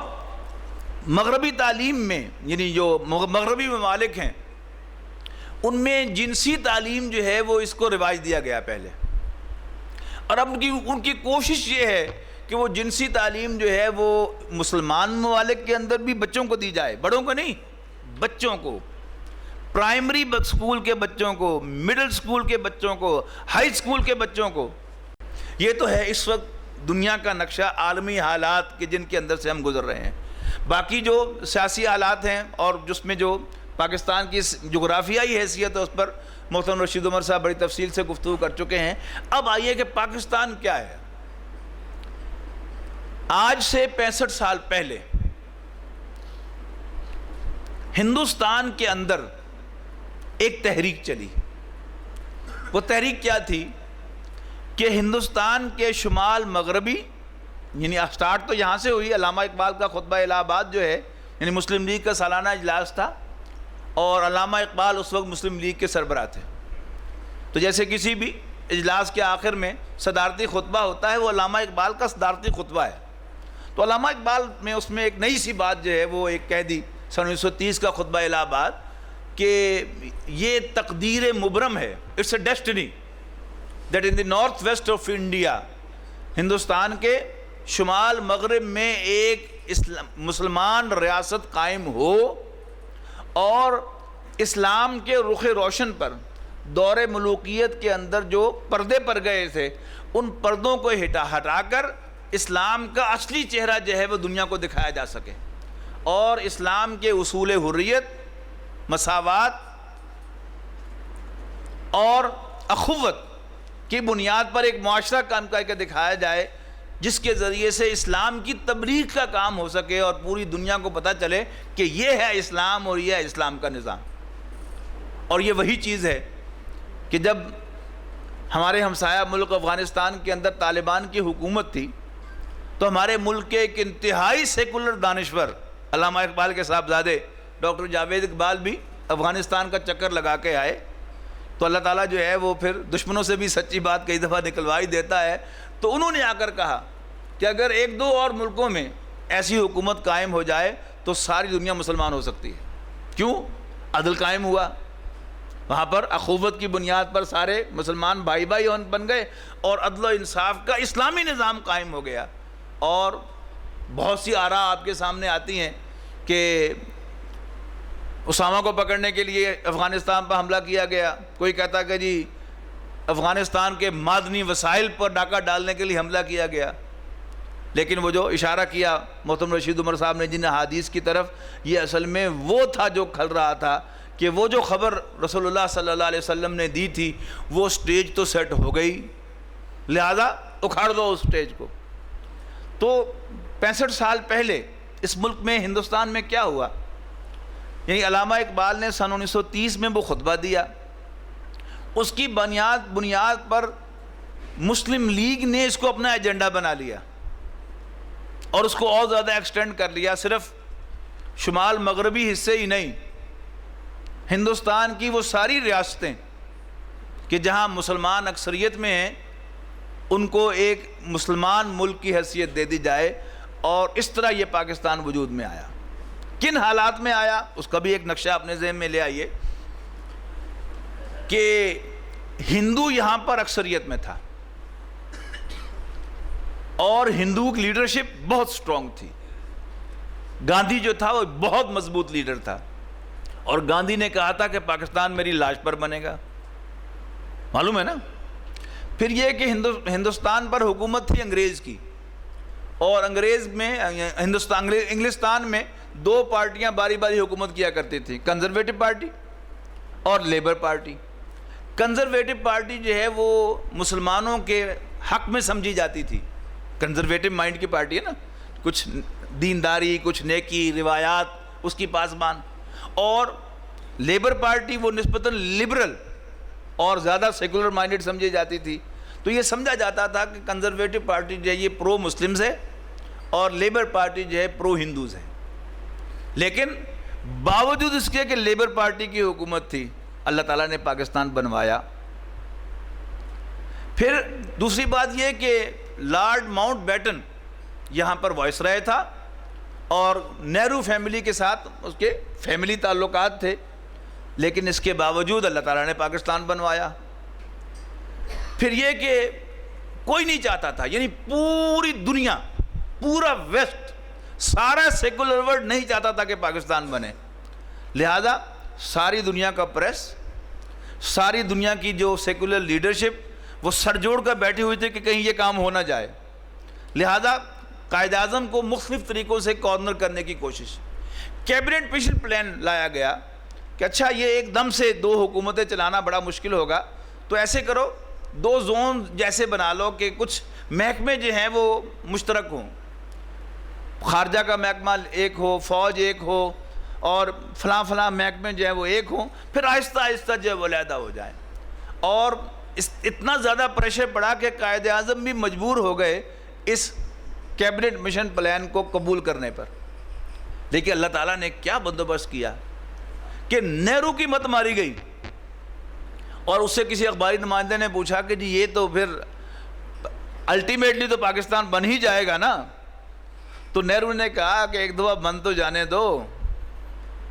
مغربی تعلیم میں، یعنی جو مغربی ممالک ہیں، ان میں جنسی تعلیم جو ہے وہ اس کو رواج دیا گیا پہلے. اور اب ان کی کوشش یہ ہے کہ وہ جنسی تعلیم جو ہے وہ مسلمان ممالک کے اندر بھی بچوں کو دی جائے، بڑوں کو نہیں، بچوں کو، پرائمری اسکول کے بچوں کو، مڈل اسکول کے بچوں کو، ہائی اسکول کے بچوں کو. یہ تو ہے اس وقت دنیا کا نقشہ، عالمی حالات کے جن کے اندر سے ہم گزر رہے ہیں. باقی جو سیاسی حالات ہیں اور جس میں جو پاکستان کی جغرافیائی حیثیت ہے اس پر محترم رشید عمر صاحب بڑی تفصیل سے گفتگو کر چکے ہیں. اب آئیے کہ پاکستان کیا ہے. آج سے 65 سال پہلے ہندوستان کے اندر ایک تحریک چلی. وہ تحریک کیا تھی کہ ہندوستان کے شمال مغربی، یعنی اسٹارٹ تو یہاں سے ہوئی. علامہ اقبال کا خطبہ الہ آباد جو ہے، یعنی مسلم لیگ کا سالانہ اجلاس تھا، اور علامہ اقبال اس وقت مسلم لیگ کے سربراہ تھے. تو جیسے کسی بھی اجلاس کے آخر میں صدارتی خطبہ ہوتا ہے، وہ علامہ اقبال کا صدارتی خطبہ ہے. تو علامہ اقبال میں اس میں ایک نئی سی بات جو ہے وہ ایک کہہ دی 1930 کا خطبہ الہ آباد، کہ یہ تقدیر مبرم ہے، it's a destiny that in the north west of India, Hindustan کے شمال مغرب میں ایک مسلمان ریاست قائم ہو، اور اسلام کے رخ روشن پر دور ملوکیت کے اندر جو پردے پر گئے تھے ان پردوں کو ہٹا کر اسلام کا اصلی چہرہ جو ہے وہ دنیا کو دکھایا جا سکے، اور اسلام کے اصول حریت، مساوات اور اخوت کی بنیاد پر ایک معاشرہ قائم کر کے دکھایا جائے، جس کے ذریعے سے اسلام کی تبلیغ کا کام ہو سکے اور پوری دنیا کو پتہ چلے کہ یہ ہے اسلام اور یہ ہے اسلام کا نظام. اور یہ وہی چیز ہے کہ جب ہمارے ہمسایہ ملک افغانستان کے اندر طالبان کی حکومت تھی، تو ہمارے ملک کے ایک انتہائی سیکولر دانشور علامہ اقبال کے صاحبزادے ڈاکٹر جاوید اقبال بھی افغانستان کا چکر لگا کے آئے. تو اللہ تعالیٰ جو ہے وہ پھر دشمنوں سے بھی سچی بات کئی دفعہ نکلوا ہی دیتا ہے. تو انہوں نے آ کر کہا کہ اگر 1-2 اور ملکوں میں ایسی حکومت قائم ہو جائے تو ساری دنیا مسلمان ہو سکتی ہے. کیوں؟ عدل قائم ہوا، وہاں پر اخوت کی بنیاد پر سارے مسلمان بھائی بھائی بن گئے، اور عدل و انصاف کا اسلامی نظام قائم ہو گیا. اور بہت سی آراء آپ کے سامنے آتی ہیں کہ اسامہ کو پکڑنے کے لیے افغانستان پر حملہ کیا گیا، کوئی کہتا کہ جی افغانستان کے معدنی وسائل پر ڈاکہ ڈالنے کے لیے حملہ کیا گیا. لیکن وہ جو اشارہ کیا محترم رشید عمر صاحب نے جن حدیث کی طرف، یہ اصل میں وہ تھا جو کھل رہا تھا کہ وہ جو خبر رسول اللہ صلی اللہ علیہ وسلم نے دی تھی وہ سٹیج تو سیٹ ہو گئی، لہذا اکھاڑ دو اس سٹیج کو. تو 65 سال پہلے اس ملک میں ہندوستان میں کیا ہوا؟ یعنی علامہ اقبال نے سن 1930 میں وہ خطبہ دیا، اس کی بنیاد پر مسلم لیگ نے اس کو اپنا ایجنڈا بنا لیا اور اس کو اور زیادہ ایکسٹینڈ کر لیا. صرف شمال مغربی حصے ہی نہیں، ہندوستان کی وہ ساری ریاستیں کہ جہاں مسلمان اکثریت میں ہیں ان کو ایک مسلمان ملک کی حیثیت دے دی جائے. اور اس طرح یہ پاکستان وجود میں آیا. کن حالات میں آیا اس کا بھی ایک نقشہ اپنے ذہن میں لے آئیے کہ ہندو یہاں پر اکثریت میں تھا، اور ہندوؤں کی لیڈرشپ بہت سٹرونگ تھی. گاندھی جو تھا وہ بہت مضبوط لیڈر تھا, اور گاندھی نے کہا تھا کہ پاکستان میری لاش پر بنے گا, معلوم ہے نا. پھر یہ کہ ہندوستان پر حکومت تھی انگریز کی, اور انگریز میں انگلستان میں دو پارٹیاں باری باری حکومت کیا کرتی تھیں, کنزرویٹو پارٹی اور لیبر پارٹی. کنزرویٹو پارٹی جو ہے وہ مسلمانوں کے حق میں سمجھی جاتی تھی, کنزرویٹو مائنڈ کی پارٹی ہے نا, کچھ دینداری, کچھ نیکی, روایات اس کی پاسبان. اور لیبر پارٹی وہ نسبتاً لبرل اور زیادہ سیکولر مائنڈڈ سمجھی جاتی تھی. تو یہ سمجھا جاتا تھا کہ کنزرویٹو پارٹی جو ہے یہ پرو مسلمز ہے اور لیبر پارٹی جو ہے پرو ہندوز ہے. لیکن باوجود اس کے کہ لیبر پارٹی کی حکومت تھی, اللہ تعالیٰ نے پاکستان بنوایا. پھر دوسری بات یہ کہ لارڈ ماؤنٹ بیٹن یہاں پر وائس رائے تھا, اور نہرو فیملی کے ساتھ اس کے فیملی تعلقات تھے, لیکن اس کے باوجود اللہ تعالیٰ نے پاکستان بنوایا. پھر یہ کہ کوئی نہیں چاہتا تھا, یعنی پوری دنیا, پورا ویسٹ, سارا سیکولر ورلڈ نہیں چاہتا تھا کہ پاکستان بنے. لہذا ساری دنیا کا پریس, ساری دنیا کی جو سیکولر لیڈرشپ وہ سر جوڑ کر بیٹھی ہوئی تھی کہ کہیں یہ کام ہو نہ جائے. لہذا قائد اعظم کو مختلف طریقوں سے کارنر کرنے کی کوشش. کیبنٹ مشن پلان لایا گیا کہ اچھا یہ ایک دم سے دو حکومتیں چلانا بڑا مشکل ہوگا, تو ایسے کرو دو زون جیسے بنا لو کہ کچھ محکمے جو ہیں وہ مشترک ہوں, خارجہ کا محکمہ ایک ہو, فوج ایک ہو, اور فلاں فلاں محکمے جو ہیں وہ ایک ہوں. پھر آہستہ آہستہ جو ہے وہ علیحدہ ہو جائیں. اور اتنا زیادہ پریشر پڑا کہ قائد اعظم بھی مجبور ہو گئے اس کیبنٹ مشن پلان کو قبول کرنے پر. لیکن اللہ تعالیٰ نے کیا بندوبست کیا کہ نہرو کی مت ماری گئی, اور اس سے کسی اخباری نمائندے نے پوچھا کہ جی یہ تو پھر الٹیمیٹلی تو پاکستان بن ہی جائے گا نا. تو نہرو نے کہا کہ ایک دفعہ بن تو جانے دو,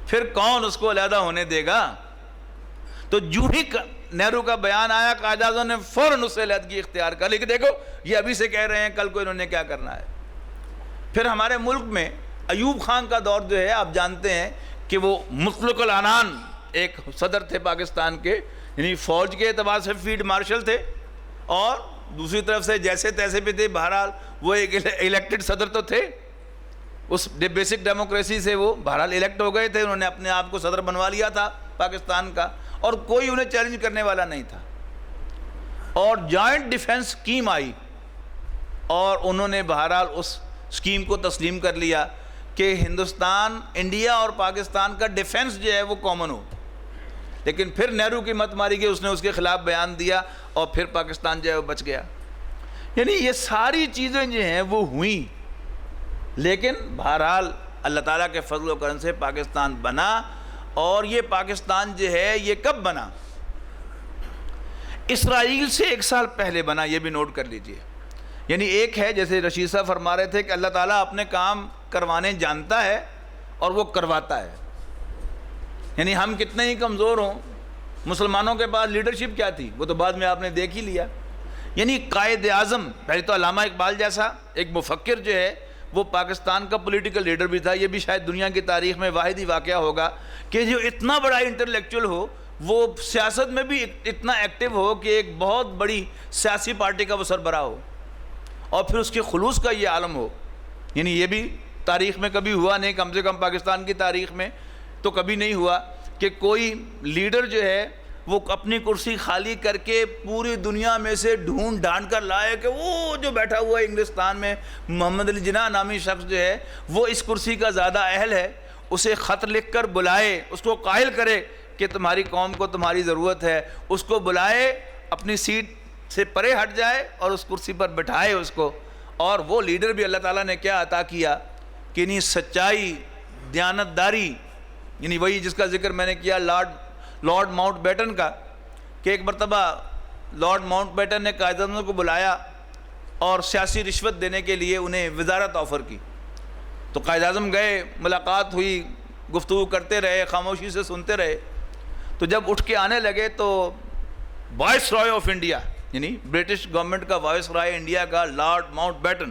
پھر کون اس کو علیحدہ ہونے دے گا. تو جو ہی نہرو کا بیان آیا, قائد اعظم نے فوراً اس سے علیحدگی اختیار کر لی کہ دیکھو یہ ابھی سے کہہ رہے ہیں, کل کو انہوں نے کیا کرنا ہے. پھر ہمارے ملک میں ایوب خان کا دور جو ہے آپ جانتے ہیں کہ وہ مطلق العنان ایک صدر تھے پاکستان کے, یعنی فوج کے اعتبار سے فیلڈ مارشل تھے, اور دوسری طرف سے جیسے تیسے بھی تھے. بہرحال وہ ایک الیکٹڈ صدر تو تھے, اس بیسک ڈیموکریسی سے وہ بہرحال الیکٹ ہو گئے تھے, انہوں نے اپنے آپ کو صدر بنوا لیا تھا پاکستان کا, اور کوئی انہیں چیلنج کرنے والا نہیں تھا. اور جوائنٹ ڈیفنس اسکیم آئی, اور انہوں نے بہرحال اس اسکیم کو تسلیم کر لیا کہ ہندوستان, انڈیا اور پاکستان کا ڈیفنس جو ہے وہ کامن ہو. لیکن پھر نہرو کی مت ماری گئی, اس نے اس کے خلاف بیان دیا, اور پھر پاکستان جو ہے وہ بچ گیا. یعنی یہ ساری چیزیں جو ہیں وہ ہوئیں, لیکن بہرحال اللہ تعالیٰ کے فضل و کرم سے پاکستان بنا. اور یہ پاکستان جو ہے یہ کب بنا؟ اسرائیل سے 1 سال پہلے بنا, یہ بھی نوٹ کر لیجئے. یعنی ایک ہے, جیسے رشید صاحب فرما رہے تھے کہ اللہ تعالیٰ اپنے کام کروانے جانتا ہے اور وہ کرواتا ہے. یعنی ہم کتنے ہی کمزور ہوں, مسلمانوں کے پاس لیڈرشپ کیا تھی وہ تو بعد میں آپ نے دیکھ ہی لیا. یعنی قائد اعظم پہلے تو علامہ اقبال جیسا ایک مفکر جو ہے وہ پاکستان کا پولیٹیکل لیڈر بھی تھا. یہ بھی شاید دنیا کی تاریخ میں واحد ہی واقعہ ہوگا کہ جو اتنا بڑا انٹلیکچوئل ہو وہ سیاست میں بھی اتنا ایکٹیو ہو کہ ایک بہت بڑی سیاسی پارٹی کا وہ سربراہ ہو, اور پھر اس کے خلوص کا یہ عالم ہو. یعنی یہ بھی تاریخ میں کبھی ہوا نہیں, کم سے کم پاکستان کی تاریخ میں تو کبھی نہیں ہوا کہ کوئی لیڈر جو ہے وہ اپنی کرسی خالی کر کے پوری دنیا میں سے ڈھونڈ ڈھانڈ کر لائے کہ وہ جو بیٹھا ہوا ہے انگلستان میں محمد علی جناح نامی شخص جو ہے وہ اس کرسی کا زیادہ اہل ہے, اسے خط لکھ کر بلائے, اس کو قائل کرے کہ تمہاری قوم کو تمہاری ضرورت ہے, اس کو بلائے, اپنی سیٹ سے پرے ہٹ جائے اور اس کرسی پر بٹھائے اس کو. اور وہ لیڈر بھی اللہ تعالیٰ نے کیا عطا کیا کہ نہیں, سچائی, دیانتداری, یعنی وہی جس کا ذکر میں نے کیا لارڈ ماؤنٹ بیٹن کا, کہ ایک مرتبہ لارڈ ماؤنٹ بیٹن نے قائد اعظم کو بلایا اور سیاسی رشوت دینے کے لیے انہیں وزارت آفر کی. تو قائد اعظم گئے, ملاقات ہوئی, گفتگو کرتے رہے, خاموشی سے سنتے رہے. تو جب اٹھ کے آنے لگے تو وائس رائے آف انڈیا یعنی برٹش گورنمنٹ کا وائس رائے انڈیا کا لارڈ ماؤنٹ بیٹن،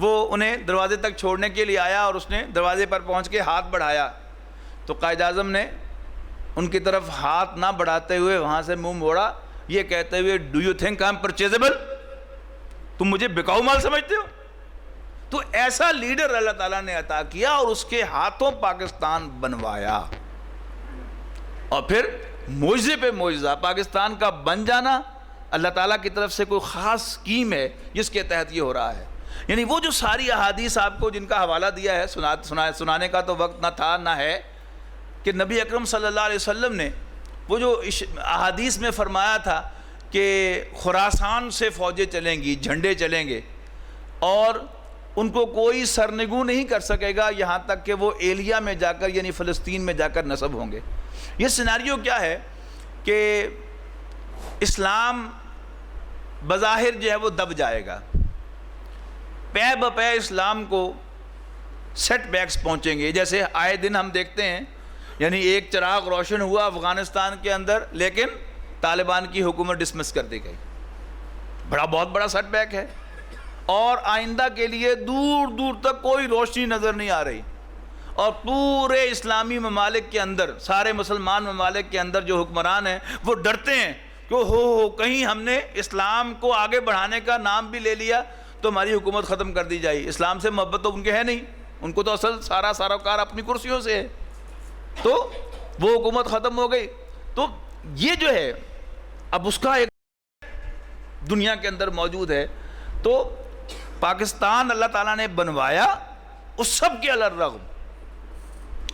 وہ انہیں دروازے تک چھوڑنے کے لیے آیا اور اس نے دروازے پر پہنچ کے ہاتھ بڑھایا تو قائد اعظم نے ان کی طرف ہاتھ نہ بڑھاتے ہوئے وہاں سے منہ موڑا، یہ کہتے ہوئے do you think I am purchasable, تم مجھے بکاؤ مال سمجھتے ہو؟ تو ایسا لیڈر اللہ تعالیٰ نے عطا کیا اور اس کے ہاتھوں پاکستان بنوایا، اور پھر معجزے پہ معجزہ پاکستان کا بن جانا اللہ تعالیٰ کی طرف سے کوئی خاص اسکیم ہے جس کے تحت یہ ہو رہا ہے۔ یعنی وہ جو ساری احادیث آپ کو جن کا حوالہ دیا ہے، سنانے کا تو وقت نہ تھا نہ ہے، کہ نبی اکرم صلی اللہ علیہ وسلم نے وہ جو احادیث میں فرمایا تھا کہ خراسان سے فوجیں چلیں گی، جھنڈے چلیں گے، اور ان کو کوئی سرنگوں نہیں کر سکے گا یہاں تک کہ وہ ایلیا میں جا کر یعنی فلسطین میں جا کر نصب ہوں گے۔ یہ سیناریو کیا ہے کہ اسلام بظاہر جو ہے وہ دب جائے گا، پے بپے اسلام کو سیٹ بیکس پہنچیں گے، جیسے آئے دن ہم دیکھتے ہیں، یعنی ایک چراغ روشن ہوا افغانستان کے اندر لیکن طالبان کی حکومت ڈسمس کر دی گئی، بہت بڑا سیٹ بیک ہے، اور آئندہ کے لیے دور دور تک کوئی روشنی نظر نہیں آ رہی، اور پورے اسلامی ممالک کے اندر، سارے مسلمان ممالک کے اندر جو حکمران ہیں وہ ڈرتے ہیں کہ ہو کہیں ہم نے اسلام کو آگے بڑھانے کا نام بھی لے لیا تو ہماری حکومت ختم کر دی جائے۔ اسلام سے محبت تو ان کے ہے نہیں، ان کو تو اصل سارا کار اپنی کرسیوں سے ہے، تو وہ حکومت ختم ہو گئی۔ تو یہ جو ہے اب اس کا ایک دنیا کے اندر موجود ہے، تو پاکستان اللہ تعالیٰ نے بنوایا اس سب کے الرغم،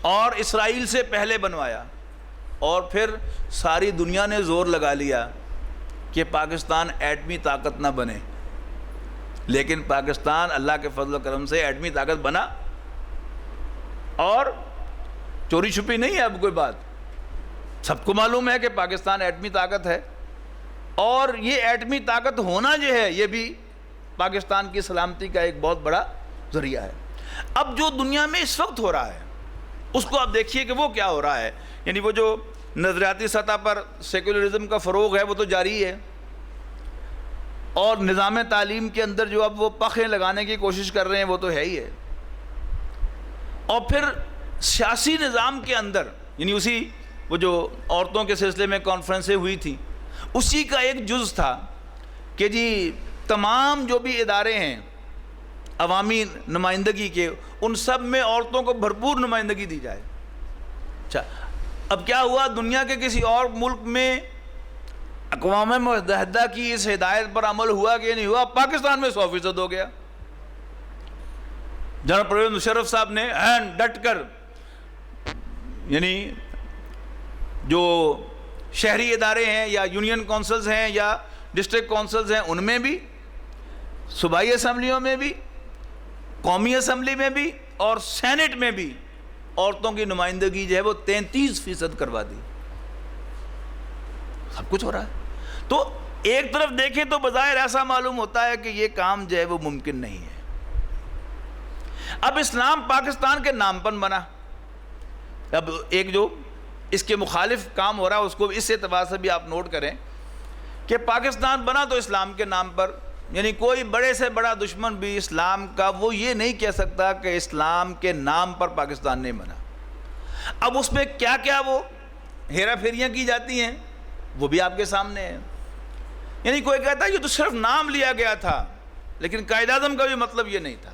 اور اسرائیل سے پہلے بنوایا، اور پھر ساری دنیا نے زور لگا لیا کہ پاکستان ایٹمی طاقت نہ بنے، لیکن پاکستان اللہ کے فضل و کرم سے ایٹمی طاقت بنا، اور چوری چھپی نہیں ہے اب کوئی بات، سب کو معلوم ہے کہ پاکستان ایٹمی طاقت ہے، اور یہ ایٹمی طاقت ہونا جو ہے یہ بھی پاکستان کی سلامتی کا ایک بہت بڑا ذریعہ ہے۔ اب جو دنیا میں اس وقت ہو رہا ہے اس کو آپ دیکھیے کہ وہ کیا ہو رہا ہے، یعنی وہ جو نظریاتی سطح پر سیکولرزم کا فروغ ہے وہ تو جاری ہے، اور نظام تعلیم کے اندر جو اب وہ پخیں لگانے کی کوشش کر رہے ہیں وہ تو ہے ہی ہے، اور پھر سیاسی نظام کے اندر یعنی اسی وہ جو عورتوں کے سلسلے میں کانفرنسیں ہوئی تھیں اسی کا ایک جز تھا کہ جی تمام جو بھی ادارے ہیں عوامی نمائندگی کے ان سب میں عورتوں کو بھرپور نمائندگی دی جائے۔ اچھا اب کیا ہوا، دنیا کے کسی اور ملک میں اقوام متحدہ کی اس ہدایت پر عمل ہوا کہ نہیں ہوا؟ پاکستان میں 100% ہو گیا۔ جنرل پرویز مشرف صاحب نے ڈٹ کر یعنی جو شہری ادارے ہیں یا یونین کونسلز ہیں یا ڈسٹرکٹ کونسلز ہیں ان میں بھی، صوبائی اسمبلیوں میں بھی، قومی اسمبلی میں بھی اور سینٹ میں بھی عورتوں کی نمائندگی جو ہے وہ 33% کروا دی۔ سب کچھ ہو رہا ہے، تو ایک طرف دیکھیں تو بظاہر ایسا معلوم ہوتا ہے کہ یہ کام جو ہے وہ ممکن نہیں ہے۔ اب اسلام پاکستان کے نام پر بنا، اب ایک جو اس کے مخالف کام ہو رہا ہے اس کو اس اعتبار سے بھی آپ نوٹ کریں کہ پاکستان بنا تو اسلام کے نام پر، یعنی کوئی بڑے سے بڑا دشمن بھی اسلام کا وہ یہ نہیں کہہ سکتا کہ اسلام کے نام پر پاکستان نہیں بنا۔ اب اس میں کیا کیا وہ ہیرا پھیریاں کی جاتی ہیں وہ بھی آپ کے سامنے ہے، یعنی کوئی کہتا ہے یہ تو صرف نام لیا گیا تھا لیکن قائد اعظم کا بھی مطلب یہ نہیں تھا،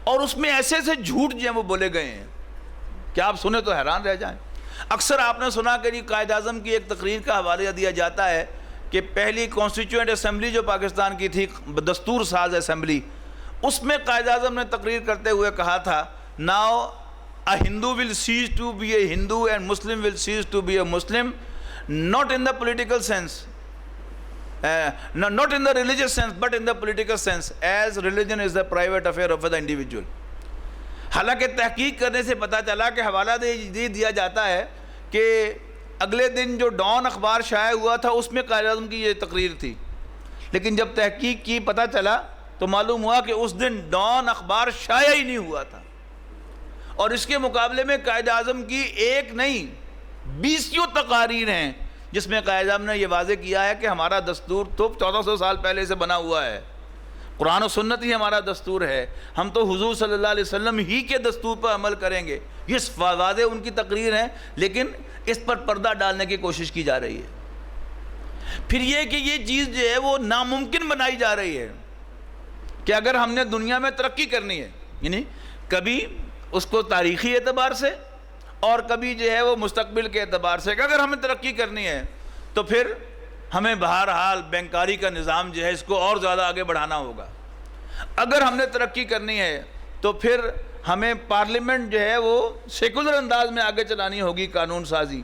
اور اس میں ایسے ایسے جھوٹ جو ہیں وہ بولے گئے ہیں کہ آپ سنیں تو حیران رہ جائیں۔ اکثر آپ نے سنا کہ قائد اعظم کی ایک تقریر کا حوالہ دیا جاتا ہے کہ پہلی کانسٹیٹیوئنٹ اسمبلی جو پاکستان کی تھی، دستور ساز اسمبلی، اس میں قائد اعظم نے تقریر کرتے ہوئے کہا تھا now a Hindu will cease to be a Hindu and Muslim will cease to be a Muslim, not in the political sense, not in the religious sense but in the political sense, as religion is the private affair of the individual۔ حالانکہ تحقیق کرنے سے پتہ چلا کہ حوالہ دے دیا جاتا ہے کہ اگلے دن جو ڈان اخبار شائع ہوا تھا اس میں قائد اعظم کی یہ تقریر تھی، لیکن جب تحقیق کی پتہ چلا تو معلوم ہوا کہ اس دن ڈان اخبار شائع ہی نہیں ہوا تھا، اور اس کے مقابلے میں قائد اعظم کی ایک نہیں 20 تقاریر ہیں جس میں قائد اعظم نے یہ واضح کیا ہے کہ ہمارا دستور تو 1400 سال پہلے سے بنا ہوا ہے، قرآن و سنت ہی ہمارا دستور ہے، ہم تو حضور صلی اللہ علیہ وسلم ہی کے دستور پر عمل کریں گے. یہ واضح ان کی تقریر ہے، لیکن اس پر پردہ ڈالنے کی کوشش کی جا رہی ہے. پھر یہ کہ یہ چیز جو ہے وہ ناممکن بنائی جا رہی ہے کہ اگر ہم نے دنیا میں ترقی کرنی ہے، یعنی کبھی اس کو تاریخی اعتبار سے اور کبھی جو ہے وہ مستقبل کے اعتبار سے، کہ اگر ہمیں ترقی کرنی ہے تو پھر ہمیں بہرحال بینکاری کا نظام جو ہے اس کو اور زیادہ آگے بڑھانا ہوگا. اگر ہم نے ترقی کرنی ہے تو پھر ہمیں پارلیمنٹ جو ہے وہ سیکولر انداز میں آگے چلانی ہوگی، قانون سازی،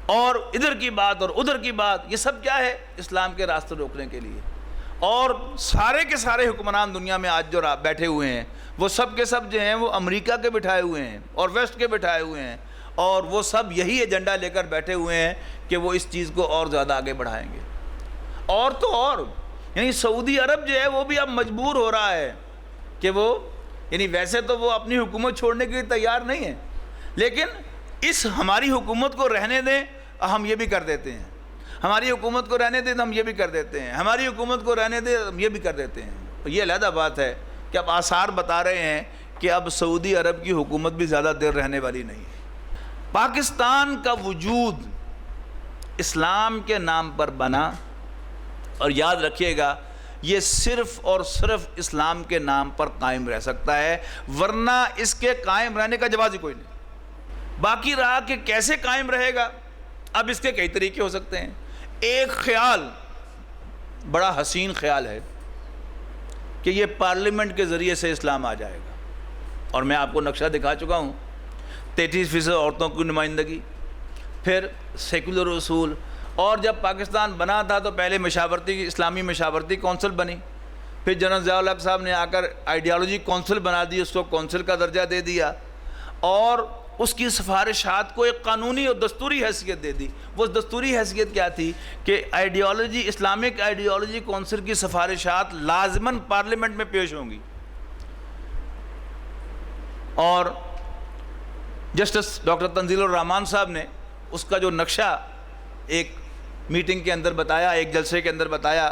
اور ادھر کی بات اور ادھر کی بات، یہ سب کیا ہے؟ اسلام کے راستے روکنے کے لیے. اور سارے کے سارے حکمران دنیا میں آج جو بیٹھے ہوئے ہیں وہ سب کے سب جو ہیں وہ امریکہ کے بٹھائے ہوئے ہیں اور ویسٹ کے بٹھائے ہوئے ہیں، اور وہ سب یہی ایجنڈا لے کر بیٹھے ہوئے ہیں کہ وہ اس چیز کو اور زیادہ آگے بڑھائیں گے. اور تو اور یعنی سعودی عرب جو ہے وہ بھی اب مجبور ہو رہا ہے کہ وہ، یعنی ویسے تو وہ اپنی حکومت چھوڑنے کے لیے تیار نہیں ہے، لیکن اس ہماری حکومت کو رہنے دیں، ہم یہ بھی کر دیتے ہیں، ہماری حکومت کو رہنے دیں تو ہم یہ بھی کر دیتے ہیں، ہماری حکومت کو رہنے دیں ہم یہ بھی کر دیتے ہیں. یہ علیحدہ بات ہے کہ اب آثار بتا رہے ہیں کہ اب سعودی عرب کی حکومت بھی زیادہ دیر رہنے والی نہیں ہے. پاکستان کا وجود اسلام کے نام پر بنا، اور یاد رکھیے گا یہ صرف اور صرف اسلام کے نام پر قائم رہ سکتا ہے، ورنہ اس کے قائم رہنے کا جواز ہی کوئی نہیں. باقی رہا کہ کیسے قائم رہے گا، اب اس کے کئی طریقے ہو سکتے ہیں. ایک خیال بڑا حسین خیال ہے کہ یہ پارلیمنٹ کے ذریعے سے اسلام آ جائے گا، اور میں آپ کو نقشہ دکھا چکا ہوں. 33% عورتوں کی نمائندگی، پھر سیکولر اصول، اور جب پاکستان بنا تھا تو پہلے اسلامی مشاورتی کونسل بنی، پھر جنرل ضیاء الحق صاحب نے آ کر آئیڈیالوجی کونسل بنا دی، اس کو کونسل کا درجہ دے دیا، اور اس کی سفارشات کو ایک قانونی اور دستوری حیثیت دے دی. وہ دستوری حیثیت کیا تھی کہ اسلامک آئیڈیالوجی کونسل کی سفارشات لازماً پارلیمنٹ میں پیش ہوں گی. اور جسٹس ڈاکٹر تنزیل الرحمان صاحب نے اس کا جو نقشہ ایک میٹنگ کے اندر بتایا، ایک جلسے کے اندر بتایا،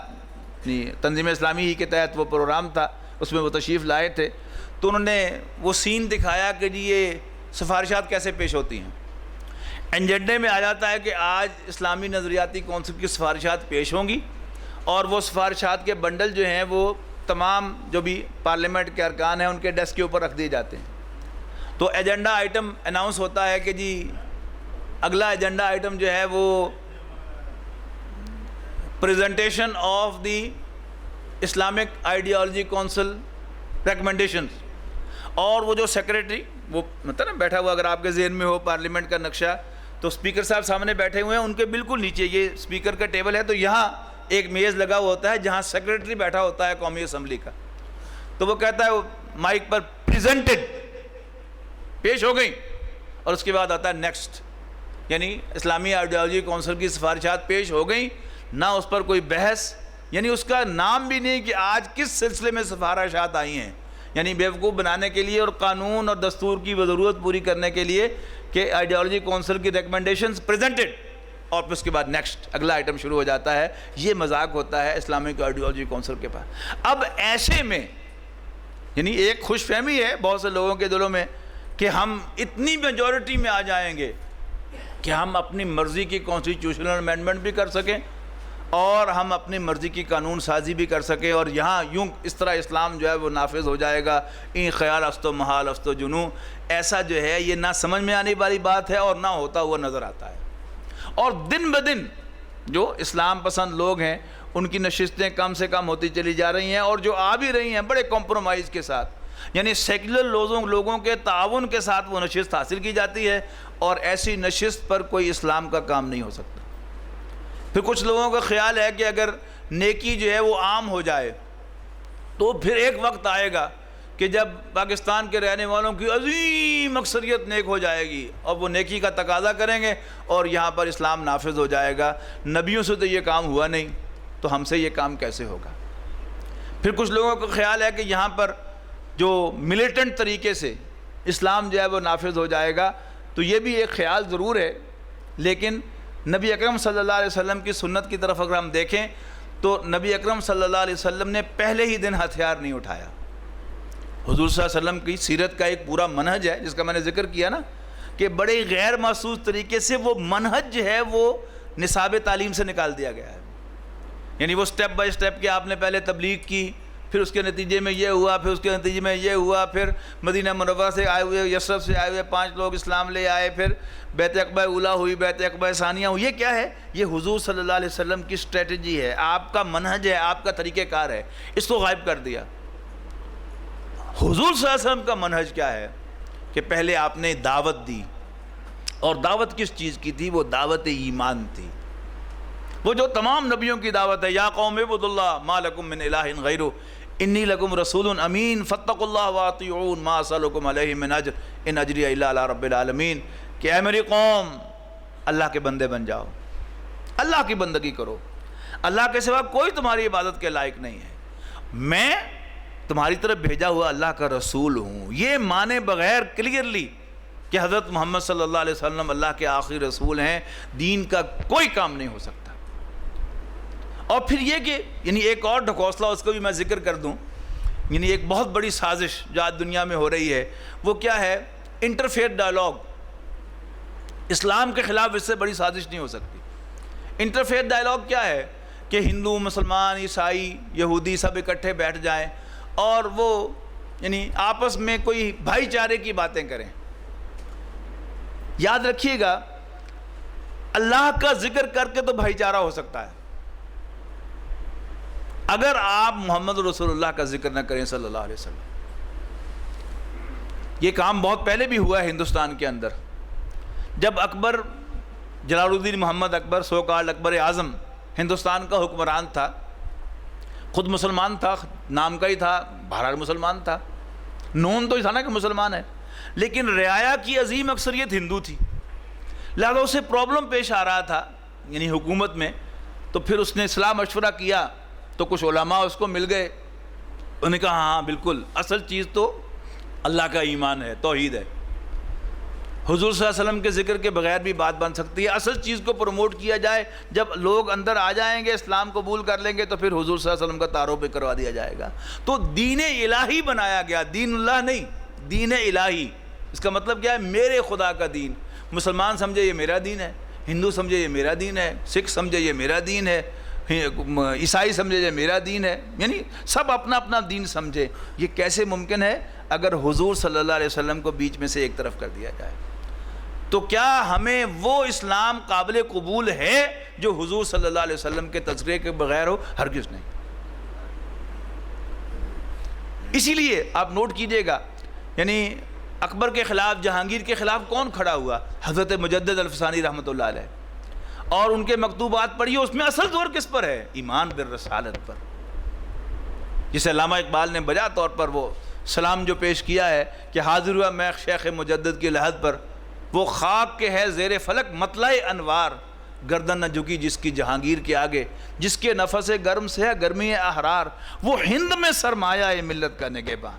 تنظیم اسلامی ہی کے تحت وہ پروگرام تھا، اس میں وہ تشریف لائے تھے، تو انہوں نے وہ سین دکھایا کہ جی یہ سفارشات کیسے پیش ہوتی ہیں. ایجنڈے میں آ جاتا ہے کہ آج اسلامی نظریاتی کونسل کی سفارشات پیش ہوں گی، اور وہ سفارشات کے بنڈل جو ہیں وہ تمام جو بھی پارلیمنٹ کے ارکان ہیں ان کے ڈیسک کے اوپر رکھ دیے جاتے ہیں. تو ایجنڈا آئٹم اناؤنس ہوتا ہے کہ جی اگلا ایجنڈا آئٹم جو ہے وہ presentation of the Islamic ideology council recommendations. اور وہ جو سیکریٹری، وہ مطلب بیٹھا ہوا، اگر آپ کے ذہن میں ہو پارلیمنٹ کا نقشہ، تو اسپیکر صاحب سامنے بیٹھے ہوئے ہیں، ان کے بالکل نیچے یہ اسپیکر کا ٹیبل ہے، تو یہاں ایک میز لگا ہوا ہوتا ہے جہاں سیکریٹری بیٹھا ہوتا ہے قومی اسمبلی کا. تو وہ کہتا ہے وہ مائک پر پریزنٹڈ، پیش ہو گئی، اور اس کے بعد آتا ہے نیکسٹ، یعنی اسلامی آئیڈیالوجی کونسل کی سفارشات پیش ہو گئیں، نہ اس پر کوئی بحث، یعنی اس کا نام بھی نہیں کہ آج کس سلسلے میں سفارشات آئی ہیں، یعنی بیوقوف بنانے کے لیے اور قانون اور دستور کی ضرورت پوری کرنے کے لیے کہ آئیڈیالوجی کونسل کی ریکمنڈیشنز پریزنٹڈ، اور پھر اس کے بعد نیکسٹ اگلا آئٹم شروع ہو جاتا ہے. یہ مذاق ہوتا ہے اسلامک آئیڈیالوجی کونسل کے پاس. اب ایسے میں یعنی ایک خوش فہمی ہے بہت سے لوگوں کے دلوں میں کہ ہم اتنی میجورٹی میں آ جائیں گے کہ ہم اپنی مرضی کی کانسٹیٹیوشنل امینڈمنٹ بھی کر سکیں اور ہم اپنی مرضی کی قانون سازی بھی کر سکیں، اور یہاں یوں اس طرح اسلام جو ہے وہ نافذ ہو جائے گا. این خیال است و محال است و جنوں، ایسا جو ہے یہ نہ سمجھ میں آنے والی بات ہے اور نہ ہوتا ہوا نظر آتا ہے. اور دن بدن جو اسلام پسند لوگ ہیں ان کی نشستیں کم سے کم ہوتی چلی جا رہی ہیں، اور جو آ بھی رہی ہیں بڑے کمپرومائز کے ساتھ، یعنی سیکولر لوگوں کے تعاون کے ساتھ وہ نشست حاصل کی جاتی ہے، اور ایسی نشست پر کوئی اسلام کا کام نہیں ہو سکتا. پھر کچھ لوگوں کا خیال ہے کہ اگر نیکی جو ہے وہ عام ہو جائے تو پھر ایک وقت آئے گا کہ جب پاکستان کے رہنے والوں کی عظیم اکثریت نیک ہو جائے گی اور وہ نیکی کا تقاضا کریں گے اور یہاں پر اسلام نافذ ہو جائے گا. نبیوں سے تو یہ کام ہوا نہیں، تو ہم سے یہ کام کیسے ہوگا؟ پھر کچھ لوگوں کا خیال ہے کہ یہاں پر جو ملیٹنٹ طریقے سے اسلام جو ہے وہ نافذ ہو جائے گا. تو یہ بھی ایک خیال ضرور ہے، لیکن نبی اکرم صلی اللہ علیہ وسلم کی سنت کی طرف اگر ہم دیکھیں تو نبی اکرم صلی اللہ علیہ وسلم نے پہلے ہی دن ہتھیار نہیں اٹھایا. حضور صلی اللہ علیہ وسلم کی سیرت کا ایک پورا منہج ہے جس کا میں نے ذکر کیا نا کہ بڑے غیر محسوس طریقے سے وہ منہج جو ہے وہ نصاب تعلیم سے نکال دیا گیا ہے. یعنی وہ سٹیپ بائی سٹیپ کہ آپ نے پہلے تبلیغ کی، پھر اس کے نتیجے میں یہ ہوا، پھر اس کے نتیجے میں یہ ہوا، پھر مدینہ منورہ سے آئے ہوئے، یثرب سے آئے ہوئے 5 لوگ اسلام لے آئے، پھر بیعت عقبہ اولیٰ ہوئی، بیعت عقبہ ثانیہ ہوئی. یہ کیا ہے؟ یہ حضور صلی اللہ علیہ وسلم کی اسٹریٹجی ہے، آپ کا منہج ہے، آپ کا طریقہ کار ہے. اس کو غائب کر دیا. حضور صلی اللہ علیہ وسلم کا منہج کیا ہے کہ پہلے آپ نے دعوت دی، اور دعوت کس چیز کی تھی؟ وہ دعوت ایمان تھی. وہ جو تمام نبیوں کی دعوت ہے، یا قوم اعبدوا اللہ ما لکم من الہ غیرہ انی لکم رسول امین فاتقوا اللہ واطیعون ما اسألکم علیہ من اجر ان اجری الا علی رب العالمین. کہ اے میری قوم، اللہ کے بندے بن جاؤ، اللہ کی بندگی کرو، اللہ کے سوا کوئی تمہاری عبادت کے لائق نہیں ہے، میں تمہاری طرف بھیجا ہوا اللہ کا رسول ہوں. یہ مانے بغیر کلیئرلی کہ حضرت محمد صلی اللہ علیہ وسلم اللہ کے آخری رسول ہیں، دین کا کوئی کام نہیں ہو سکتا. اور پھر یہ کہ یعنی ایک اور ڈھکوسلا اس کو بھی میں ذکر کر دوں، یعنی ایک بہت بڑی سازش جو آج دنیا میں ہو رہی ہے وہ کیا ہے؟ Interfaith dialogue. اسلام کے خلاف اس سے بڑی سازش نہیں ہو سکتی. انٹرفیتھ ڈائلاگ کیا ہے؟ کہ ہندو، مسلمان، عیسائی، یہودی سب اکٹھے بیٹھ جائیں اور وہ یعنی آپس میں کوئی بھائی چارے کی باتیں کریں. یاد رکھیے گا، اللہ کا ذکر کر کے تو بھائی چارہ ہو سکتا ہے. اگر آپ محمد رسول اللہ کا ذکر نہ کریں صلی اللہ علیہ وسلم. یہ کام بہت پہلے بھی ہوا ہے ہندوستان کے اندر. جب اکبر، جلال الدین محمد اکبر، سو کالڈ اکبر اعظم ہندوستان کا حکمران تھا، خود مسلمان تھا، نام کا ہی تھا، بہرحال مسلمان تھا، نون تو ہی تھا نا کہ مسلمان ہے، لیکن رعایا کی عظیم اکثریت ہندو تھی. لہذا اسے پرابلم پیش آ رہا تھا یعنی حکومت میں. تو پھر اس نے اصلاح مشورہ کیا تو کچھ علماء اس کو مل گئے، انہوں نے کہا ہاں بالکل اصل چیز تو اللہ کا ایمان ہے، توحید ہے. حضور صلی اللہ علیہ وسلم کے ذکر کے بغیر بھی بات بن سکتی ہے. اصل چیز کو پروموٹ کیا جائے، جب لوگ اندر آ جائیں گے، اسلام قبول کر لیں گے تو پھر حضور صلی اللہ علیہ وسلم کا تعارف بھی کروا دیا جائے گا. تو دین الہی بنایا گیا، دین اللہ نہیں، دین الہی. اس کا مطلب کیا ہے؟ میرے خدا کا دین. مسلمان سمجھے یہ میرا دین ہے، ہندو سمجھے یہ میرا دین ہے، سکھ سمجھے یہ میرا دین ہے، عیسائی سمجھے یہ میرا دین ہے، یعنی سب اپنا اپنا دین سمجھے. یہ کیسے ممکن ہے اگر حضور صلی اللہ علیہ وسلم کو بیچ میں سے ایک طرف کر دیا جائے؟ تو کیا ہمیں وہ اسلام قابل قبول ہے جو حضور صلی اللہ علیہ وسلم کے تذکرے کے بغیر ہو؟ ہرگز نہیں. اسی لیے آپ نوٹ کیجئے گا، یعنی اکبر کے خلاف، جہانگیر کے خلاف کون کھڑا ہوا؟ حضرت مجدد الفسانی رحمۃ اللہ علیہ. اور ان کے مکتوبات پڑھیے، اس میں اصل زور کس پر ہے؟ ایمان بالرسالت پر. جسے علامہ اقبال نے بجا طور پر وہ سلام جو پیش کیا ہے کہ حاضر ہوا میں شیخ مجدد کی لحد پر، وہ خاک کے ہے زیر فلک مطلع انوار، گردن نہ جھکی جس کی جہانگیر کے آگے، جس کے نفس گرم سے ہے گرمی احرار، وہ ہند میں سرمایہ ملت کا نگہباں.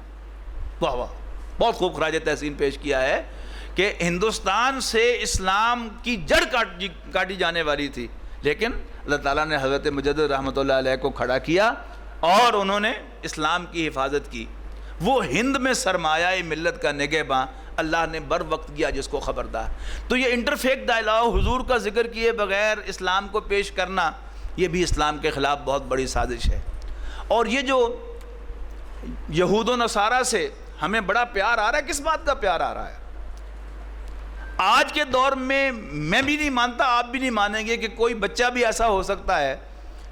واہ واہ، بہت خوب خراج تحسین پیش کیا ہے کہ ہندوستان سے اسلام کی جڑ کاٹی جانے والی تھی، لیکن اللہ تعالیٰ نے حضرت مجدد رحمۃ اللہ علیہ کو کھڑا کیا اور انہوں نے اسلام کی حفاظت کی. وہ ہند میں سرمایہ ملت کا نگہباں، اللہ نے بر وقت کیا جس کو خبردار. تو یہ انٹرفیکٹ ڈائلاگ، حضور کا ذکر کیے بغیر اسلام کو پیش کرنا، یہ بھی اسلام کے خلاف بہت بڑی سازش ہے. اور یہ جو یہود و نصارہ سے ہمیں بڑا پیار آ رہا ہے، کس بات کا پیار آ رہا ہے؟ آج کے دور میں میں بھی نہیں مانتا، آپ بھی نہیں مانیں گے کہ کوئی بچہ بھی ایسا ہو سکتا ہے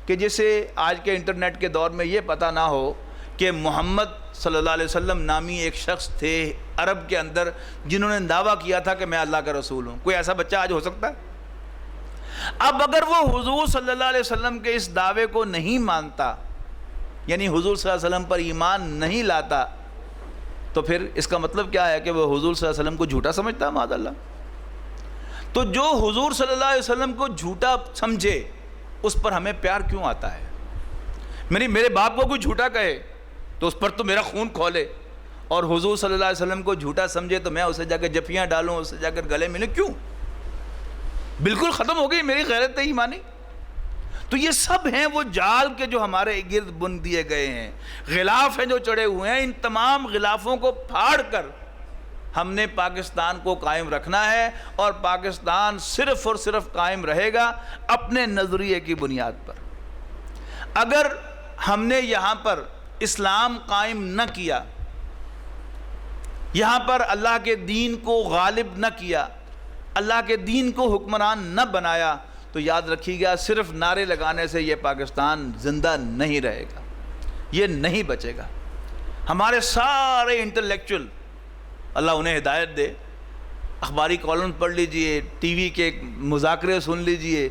کہ جسے آج کے انٹرنیٹ کے دور میں یہ پتہ نہ ہو کہ محمد صلی اللہ علیہ وسلم نامی ایک شخص تھے عرب کے اندر جنہوں نے دعویٰ کیا تھا کہ میں اللہ کا رسول ہوں. کوئی ایسا بچہ آج ہو سکتا ہے؟ اب اگر وہ حضور صلی اللہ علیہ وسلم کے اس دعوے کو نہیں مانتا، یعنی حضور صلی اللہ علیہ وسلم پر ایمان نہیں لاتا، تو پھر اس کا مطلب کیا ہے کہ وہ حضور صلی اللہ علیہ وسلم کو جھوٹا سمجھتا ہے، معاذ اللہ. تو جو حضور صلی اللہ علیہ وسلم کو جھوٹا سمجھے اس پر ہمیں پیار کیوں آتا ہے؟ میرے باپ کو کوئی جھوٹا کہے تو اس پر تو میرا خون کھولے، اور حضور صلی اللہ علیہ وسلم کو جھوٹا سمجھے تو میں اسے جا کے جفیاں ڈالوں، اسے جا کر گلے ملوں، کیوں؟ بالکل ختم ہو گئی میری غیرت ایمانی۔ تو یہ سب ہیں وہ جال کے جو ہمارے گرد بن دیے گئے ہیں، غلاف ہیں جو چڑھے ہوئے ہیں۔ ان تمام غلافوں کو پھاڑ کر ہم نے پاکستان کو قائم رکھنا ہے، اور پاکستان صرف اور صرف قائم رہے گا اپنے نظریے کی بنیاد پر۔ اگر ہم نے یہاں پر اسلام قائم نہ کیا، یہاں پر اللہ کے دین کو غالب نہ کیا، اللہ کے دین کو حکمران نہ بنایا، تو یاد رکھیے گا صرف نعرے لگانے سے یہ پاکستان زندہ نہیں رہے گا، یہ نہیں بچے گا۔ ہمارے سارے انٹلیکچول، اللہ انہیں ہدایت دے، اخباری کالم پڑھ لیجئے، ٹی وی کے مذاکرے سن لیجئے،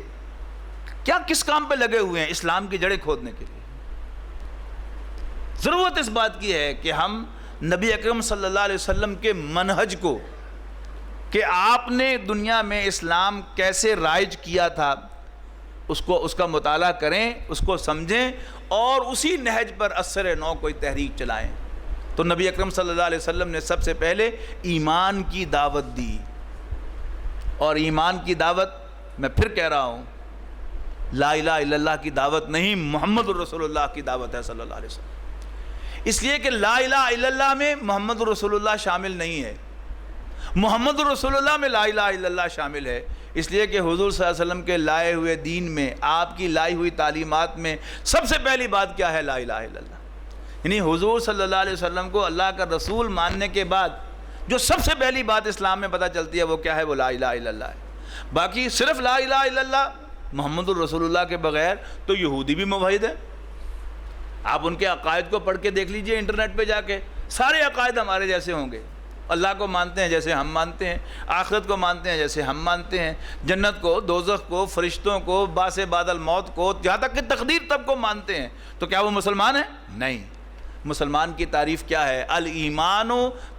کیا کس کام پہ لگے ہوئے ہیں؟ اسلام کی جڑیں کھودنے کے لیے۔ ضرورت اس بات کی ہے کہ ہم نبی اکرم صلی اللہ علیہ وسلم کے منہج کو، کہ آپ نے دنیا میں اسلام کیسے رائج کیا تھا، اس کا مطالعہ کریں، اس کو سمجھیں، اور اسی نہج پر اثر نو کوئی تحریک چلائیں۔ تو نبی اکرم صلی اللہ علیہ وسلم نے سب سے پہلے ایمان کی دعوت دی، اور ایمان کی دعوت میں پھر کہہ رہا ہوں، لا الہ الا اللہ کی دعوت نہیں، محمد الرسول اللہ کی دعوت ہے صلی اللہ علیہ وسلم۔ اس لیے کہ لا الہ الا اللہ میں محمد الرسول اللہ شامل نہیں ہے، محمد الرسول اللہ میں لا الہ الا اللہ شامل ہے۔ اس لیے کہ حضور صلی اللہ علیہ وسلم کے لائے ہوئے دین میں، آپ کی لائی ہوئی تعلیمات میں سب سے پہلی بات کیا ہے؟ لا الہ الا اللہ۔ یعنی حضور صلی اللہ علیہ وسلم کو اللہ کا رسول ماننے کے بعد جو سب سے پہلی بات اسلام میں پتہ چلتی ہے وہ کیا ہے؟ وہ لا الہ الا اللہ ہے۔ باقی صرف لا الہ الا اللہ محمد الرسول اللہ کے بغیر تو یہودی بھی موحد ہے۔ آپ ان کے عقائد کو پڑھ کے دیکھ لیجئے انٹرنیٹ پہ جا کے، سارے عقائد ہمارے جیسے ہوں گے۔ اللہ کو مانتے ہیں جیسے ہم مانتے ہیں، آخرت کو مانتے ہیں جیسے ہم مانتے ہیں، جنت کو، دوزخ کو، فرشتوں کو، باس بعد الموت کو، یہاں تک کہ تقدیر تب کو مانتے ہیں۔ تو کیا وہ مسلمان ہیں؟ نہیں۔ مسلمان کی تعریف کیا ہے؟ الایمان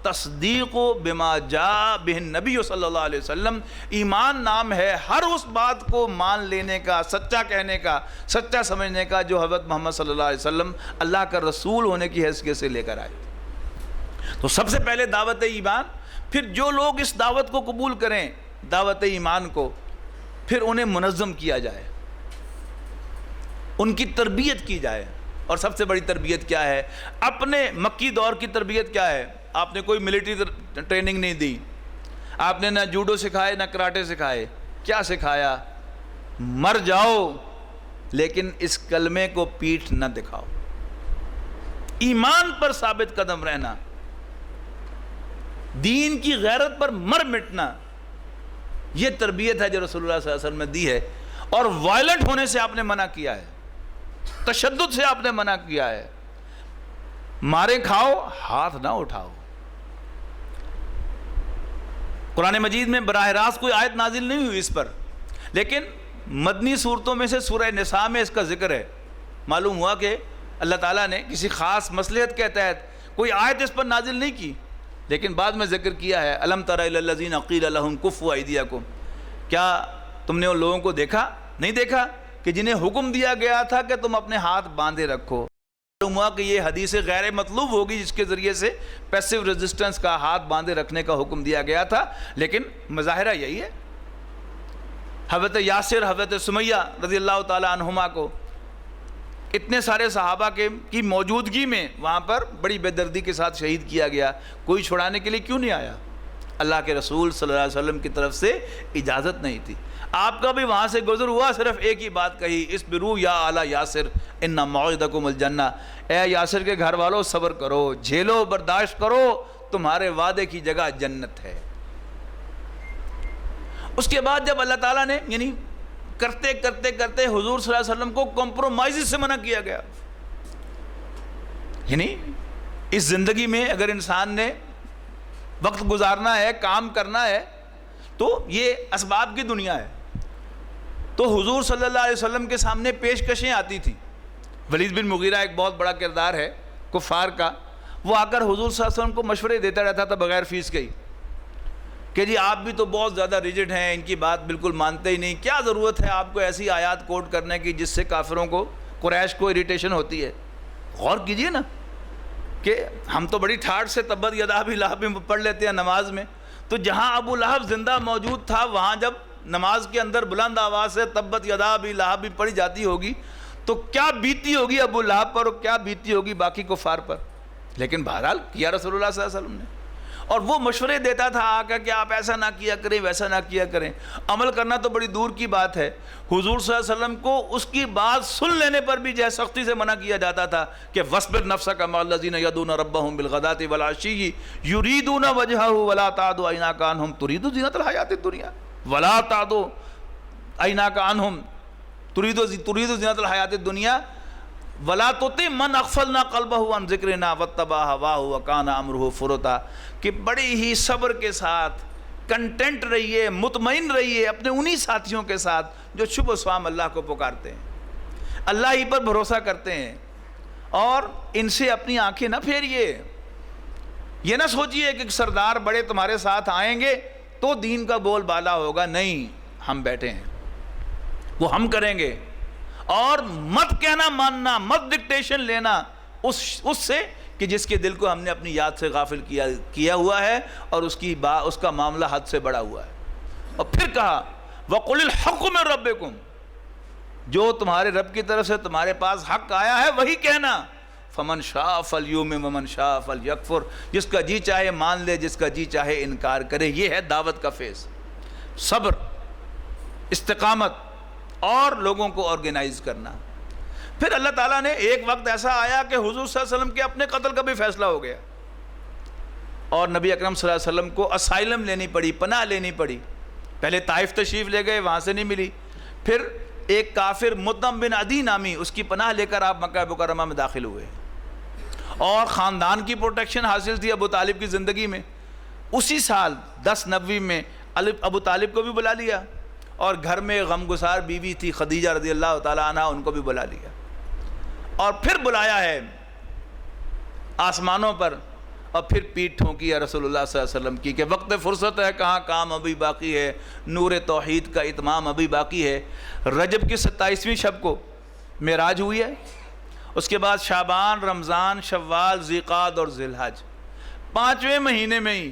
تصدیق بما جاء بہ النبی صلی اللہ علیہ وسلم۔ ایمان نام ہے ہر اس بات کو مان لینے کا، سچا کہنے کا، سچا سمجھنے کا جو حضرت محمد صلی اللہ علیہ وسلم اللہ کا رسول ہونے کی حیثیت سے لے کر آئے۔ تو سب سے پہلے دعوت ایمان، پھر جو لوگ اس دعوت کو قبول کریں، دعوت ایمان کو، پھر انہیں منظم کیا جائے، ان کی تربیت کی جائے۔ اور سب سے بڑی تربیت کیا ہے؟ اپنے مکی دور کی تربیت کیا ہے؟ آپ نے کوئی ملٹری ٹریننگ نہیں دی، آپ نے نہ جوڈو سکھائے نہ کراٹے سکھائے، کیا سکھایا؟ مر جاؤ لیکن اس کلمے کو پیٹھ نہ دکھاؤ، ایمان پر ثابت قدم رہنا، دین کی غیرت پر مر مٹنا، یہ تربیت ہے جو رسول اللہ صلی اللہ علیہ وسلم نے دی ہے۔ اور وائلنٹ ہونے سے آپ نے منع کیا ہے، تشدد سے آپ نے منع کیا ہے، مارے کھاؤ ہاتھ نہ اٹھاؤ۔ قرآن مجید میں براہ راست کوئی آیت نازل نہیں ہوئی اس پر، لیکن مدنی صورتوں میں سے سورہ نساء میں اس کا ذکر ہے۔ معلوم ہوا کہ اللہ تعالیٰ نے کسی خاص مصلحت کے تحت کوئی آیت اس پر نازل نہیں کی، لیکن بعد میں ذکر کیا ہے، الم تر الی الذین قیل لہم کفوا ایدیکم، کیا تم نے ان لوگوں کو دیکھا؟ نہیں دیکھا کہ جنہیں حکم دیا گیا تھا کہ تم اپنے ہاتھ باندھے رکھو۔ معلوم ہوا کہ یہ حدیث غیر مطلوب ہوگی جس کے ذریعے سے پیسیو ریزسٹنس کا، ہاتھ باندھے رکھنے کا حکم دیا گیا تھا، لیکن مظاہرہ یہی ہے۔ حضرت یاسر، حضرت سمیہ رضی اللہ تعالی عنہما کو اتنے سارے صحابہ کی موجودگی میں وہاں پر بڑی بے دردی کے ساتھ شہید کیا گیا، کوئی چھڑانے کے لیے کیوں نہیں آیا؟ اللہ کے رسول صلی اللہ علیہ وسلم کی طرف سے اجازت نہیں تھی۔ آپ کا بھی وہاں سے گزر ہوا، صرف ایک ہی بات کہی، اصبروا یا آل یاسر ان موعدکم الجنہ، اے یاسر کے گھر والوں صبر کرو، جھیلو، برداشت کرو، تمہارے وعدے کی جگہ جنت ہے۔ اس کے بعد جب اللہ تعالیٰ نے یعنی کرتے کرتے کرتے حضور صلی اللہ علیہ وسلم کو کمپرومائز سے منع کیا گیا، یعنی اس زندگی میں اگر انسان نے وقت گزارنا ہے، کام کرنا ہے، تو یہ اسباب کی دنیا ہے۔ تو حضور صلی اللہ علیہ وسلم کے سامنے پیشکشیں آتی تھیں۔ ولید بن مغیرہ ایک بہت بڑا کردار ہے کفار کا، وہ آ کر حضور صلی اللہ علیہ وسلم کو مشورے دیتا رہتا تھا بغیر فیس کے ہی، کہ جی آپ بھی تو بہت زیادہ ریجڈ ہیں، ان کی بات بالکل مانتے ہی نہیں، کیا ضرورت ہے آپ کو ایسی آیات کوٹ کرنے کی جس سے کافروں کو، قریش کو اریٹیشن ہوتی ہے۔ غور کیجئے نا کہ ہم تو بڑی ٹھاٹھ سے تبت یدا ابی لہب میں پڑھ لیتے ہیں نماز میں، تو جہاں ابو لہب زندہ موجود تھا وہاں جب نماز کے اندر بلند آواز سے تبت یدا ابی لہب بھی پڑھی جاتی ہوگی تو کیا بیتی ہوگی ابو لہب پر اور کیا بیتی ہوگی باقی کفار پر. لیکن بہرحال کیا رسول اللہ صلی اللہ علیہ وسلم نے, اور وہ مشورے دیتا تھا آ کر کہ آپ ایسا نہ کیا کریں ویسا نہ کیا کریں. عمل کرنا تو بڑی دور کی بات ہے, حضور صلی اللہ علیہ وسلم کو اس کی بات سن لینے پر بھی جو سختی سے منع کیا جاتا تھا کہ وَاصْبِرْ نَفْسَكَ مَعَ الَّذِينَ يَدْعُونَ رَبَّهُمْ بِالْغَدَاةِ وَالْعَشِيِّ يُرِيدُونَ وَجْهَهُ وَلَا تَعْدُ عَيْنَاكَ عَنْهُمْ تُرِيدُ زِينَةَ الْحَيَاةِ الدُّنْيَا وَلَا تَعْدُ عَيْنَاكَ عَنْهُمْ تُرِيدُ زِينَةَ الْحَيَاةِ الدُّنْيا وَلَا تُطِعْ مَنْ أَغْفَلْنَا قَلْبَهُ عَنْ ذِكْرِنَا وَاتَّبَعَ هَوَاهُ وَكَانَ أَمْرُهُ فُرُطًا کہ بڑی ہی صبر کے ساتھ کنٹینٹ رہیے, مطمئن رہیے اپنے انہی ساتھیوں کے ساتھ جو شب و شام اللہ کو پکارتے ہیں, اللہ ہی پر بھروسہ کرتے ہیں, اور ان سے اپنی آنکھیں نہ پھیریے. یہ نہ سوچئے کہ سردار بڑے تمہارے ساتھ آئیں گے تو دین کا بول بالا ہوگا. نہیں, ہم بیٹھے ہیں, وہ ہم کریں گے. اور مت کہنا ماننا, مت ڈکٹیشن لینا اس سے کہ جس کے دل کو ہم نے اپنی یاد سے غافل کیا ہوا ہے اور اس کا معاملہ حد سے بڑا ہوا ہے. اور پھر کہا وَقُلِ الْحَقُّ مِن رَبِّكُمْ, جو تمہارے رب کی طرف سے تمہارے پاس حق آیا ہے وہی کہنا. فَمَنْ شَاءَ فَلْيُؤْمِنْ وَمَنْ شَاءَ فَلْيَكْفُرْ, جس کا جی چاہے مان لے, جس کا جی چاہے انکار کرے. یہ ہے دعوت کا فیض, صبر, استقامت اور لوگوں کو آرگنائز کرنا. پھر اللہ تعالیٰ نے ایک وقت ایسا آیا کہ حضور صلی اللہ علیہ وسلم کے اپنے قتل کا بھی فیصلہ ہو گیا, اور نبی اکرم صلی اللہ علیہ وسلم کو اسائلم لینی پڑی, پناہ لینی پڑی. پہلے طائف تشریف لے گئے, وہاں سے نہیں ملی. پھر ایک کافر مطعم بن عدی نامی, اس کی پناہ لے کر آپ مکہ مکرمہ میں داخل ہوئے, اور خاندان کی پروٹیکشن حاصل تھی ابو طالب کی زندگی میں. اسی سال 10 نبوی میں ابو طالب کو بھی بلا لیا, اور گھر میں غمگسار بیوی تھی خدیجہ رضی اللہ تعالیٰ عنہ, ان کو بھی بلا لیا. اور پھر بلایا ہے آسمانوں پر, اور پھر پیٹھ ٹھونکی ہے رسول اللہ صلی اللہ علیہ وسلم کی کہ وقت فرصت ہے, کہاں کام ابھی باقی ہے, نور توحید کا اتمام ابھی باقی ہے. رجب کی 27ویں شب کو معراج ہوئی ہے. اس کے بعد شعبان, رمضان, شوال, ذیقعد اور ذی الحج, 5ویں مہینے میں ہی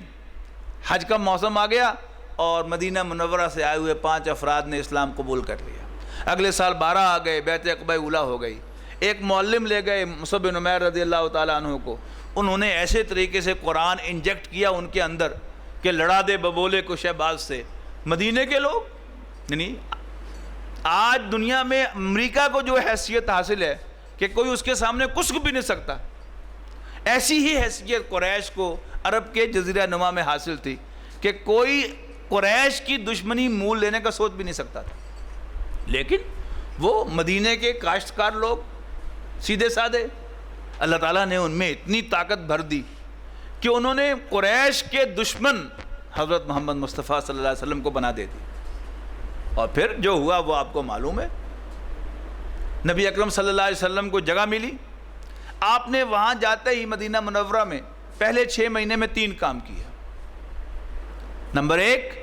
حج کا موسم آ گیا, اور مدینہ منورہ سے آئے ہوئے 5 افراد نے اسلام قبول کر لیا. اگلے سال 12 آ گئے, بیعت عقبہ اولیٰ ہو گئی. ایک معلم لے گئے مصعب بن عمیر رضی اللہ تعالیٰ عنہ کو, انہوں نے ایسے طریقے سے قرآن انجیکٹ کیا ان کے اندر کہ لڑا دے ببولے کو شہباز سے. مدینے کے لوگ, یعنی آج دنیا میں امریکہ کو جو حیثیت حاصل ہے کہ کوئی اس کے سامنے کچھ بھی نہیں سکتا, ایسی ہی حیثیت قریش کو عرب کے جزیرہ نما میں حاصل تھی کہ کوئی قریش کی دشمنی مول لینے کا سوچ بھی نہیں سکتا تھا. لیکن وہ مدینے کے کاشتکار لوگ سیدھے سادے, اللہ تعالیٰ نے ان میں اتنی طاقت بھر دی کہ انہوں نے قریش کے دشمن حضرت محمد مصطفیٰ صلی اللہ علیہ وسلم کو بنا دے دی. اور پھر جو ہوا وہ آپ کو معلوم ہے. نبی اکرم صلی اللہ علیہ وسلم کو جگہ ملی, آپ نے وہاں جاتے ہی مدینہ منورہ میں پہلے 6 مہینے میں 3 کام کیا. نمبر 1,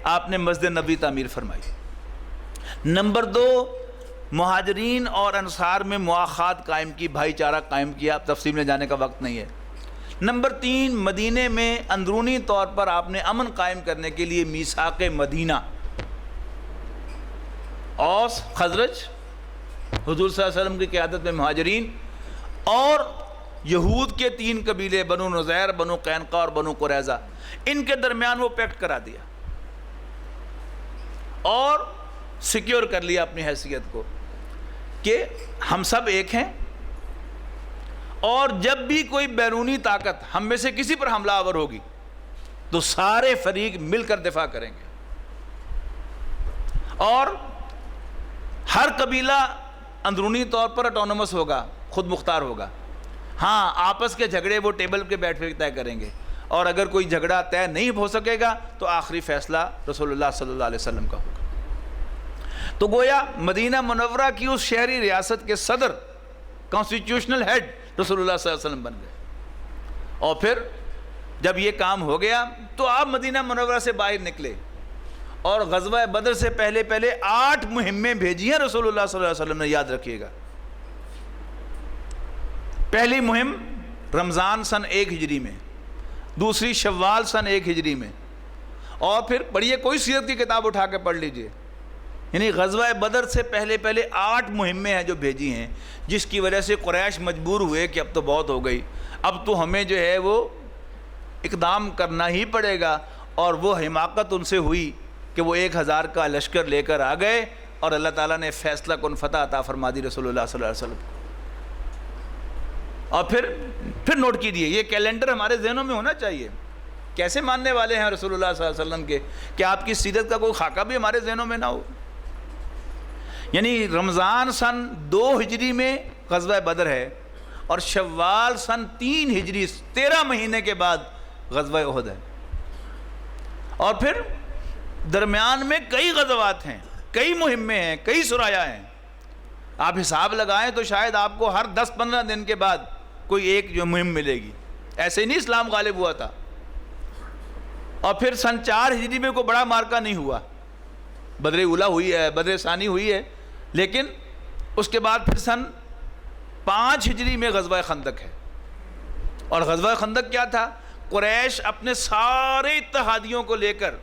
آپ نے مسجد نبوی تعمیر فرمائی. نمبر 2, مہاجرین اور انصار میں مواخات قائم کی, بھائی چارہ قائم کیا. اب تفصیل میں جانے کا وقت نہیں ہے. نمبر 3, مدینے میں اندرونی طور پر آپ نے امن قائم کرنے کے لیے میثاق مدینہ, اوس خزرج, حضور صلی اللہ علیہ وسلم کی قیادت میں مہاجرین, اور یہود کے 3 قبیلے بنو نذیر, بنو قینقاع اور بنو قریظہ, ان کے درمیان وہ پیکٹ کرا دیا اور سیکیور کر لیا اپنی حیثیت کو کہ ہم سب ایک ہیں, اور جب بھی کوئی بیرونی طاقت ہم میں سے کسی پر حملہ آور ہوگی تو سارے فریق مل کر دفاع کریں گے, اور ہر قبیلہ اندرونی طور پر اٹونومس ہوگا, خود مختار ہوگا. ہاں, آپس کے جھگڑے وہ ٹیبل کے بیٹھ کے طے کریں گے, اور اگر کوئی جھگڑا طے نہیں ہو سکے گا تو آخری فیصلہ رسول اللہ صلی اللہ علیہ وسلم کا ہوگا. تو گویا مدینہ منورہ کی اس شہری ریاست کے صدر, کانسٹیٹیوشنل ہیڈ رسول اللہ صلی اللہ علیہ وسلم بن گئے. اور پھر جب یہ کام ہو گیا تو آپ مدینہ منورہ سے باہر نکلے, اور غزوہ بدر سے پہلے 8 مہمیں بھیجی ہیں رسول اللہ صلی اللہ علیہ وسلم نے, یاد رکھیے گا. پہلی مہم رمضان سن 1 ہجری میں, دوسری شوال سن 1 ہجری میں, اور پھر پڑھیے، کوئی سیرت کی کتاب اٹھا کے پڑھ لیجئے، یعنی غزوہ بدر سے پہلے 8 مہمیں ہیں جو بھیجی ہیں، جس کی وجہ سے قریش مجبور ہوئے کہ اب تو بہت ہو گئی، اب تو ہمیں جو ہے وہ اقدام کرنا ہی پڑے گا، اور وہ حماقت ان سے ہوئی کہ وہ 1000 کا لشکر لے کر آ گئے، اور اللہ تعالیٰ نے فیصلہ کن فتح عطا فرما دی رسول اللہ صلی اللہ علیہ وسلم۔ اور پھر نوٹ کیجئے، یہ کیلنڈر ہمارے ذہنوں میں ہونا چاہیے، کیسے ماننے والے ہیں رسول اللہ صلی اللہ علیہ وسلم کے، کہ آپ کی سیرت کا کوئی خاکہ بھی ہمارے ذہنوں میں نہ ہو۔ یعنی رمضان سن 2 ہجری میں غزوہ بدر ہے، اور شوال سن 3 ہجری 13 مہینے کے بعد غزوہ احد ہے، اور پھر درمیان میں کئی غزوات ہیں، کئی مہمیں ہیں، کئی سرایا ہیں۔ آپ حساب لگائیں تو شاید آپ کو ہر 10-15 دن کے بعد کوئی ایک جو مہم ملے گی، ایسے ہی نہیں اسلام غالب ہوا تھا۔ اور پھر سن 4 ہجری میں کوئی بڑا مارکہ نہیں ہوا، بدر اولیٰ ہوئی ہے، بدر ثانی ہوئی ہے، لیکن اس کے بعد پھر سن 5 ہجری میں غزوہ خندق ہے۔ اور غزوہ خندق کیا تھا؟ قریش اپنے سارے اتحادیوں کو لے کر،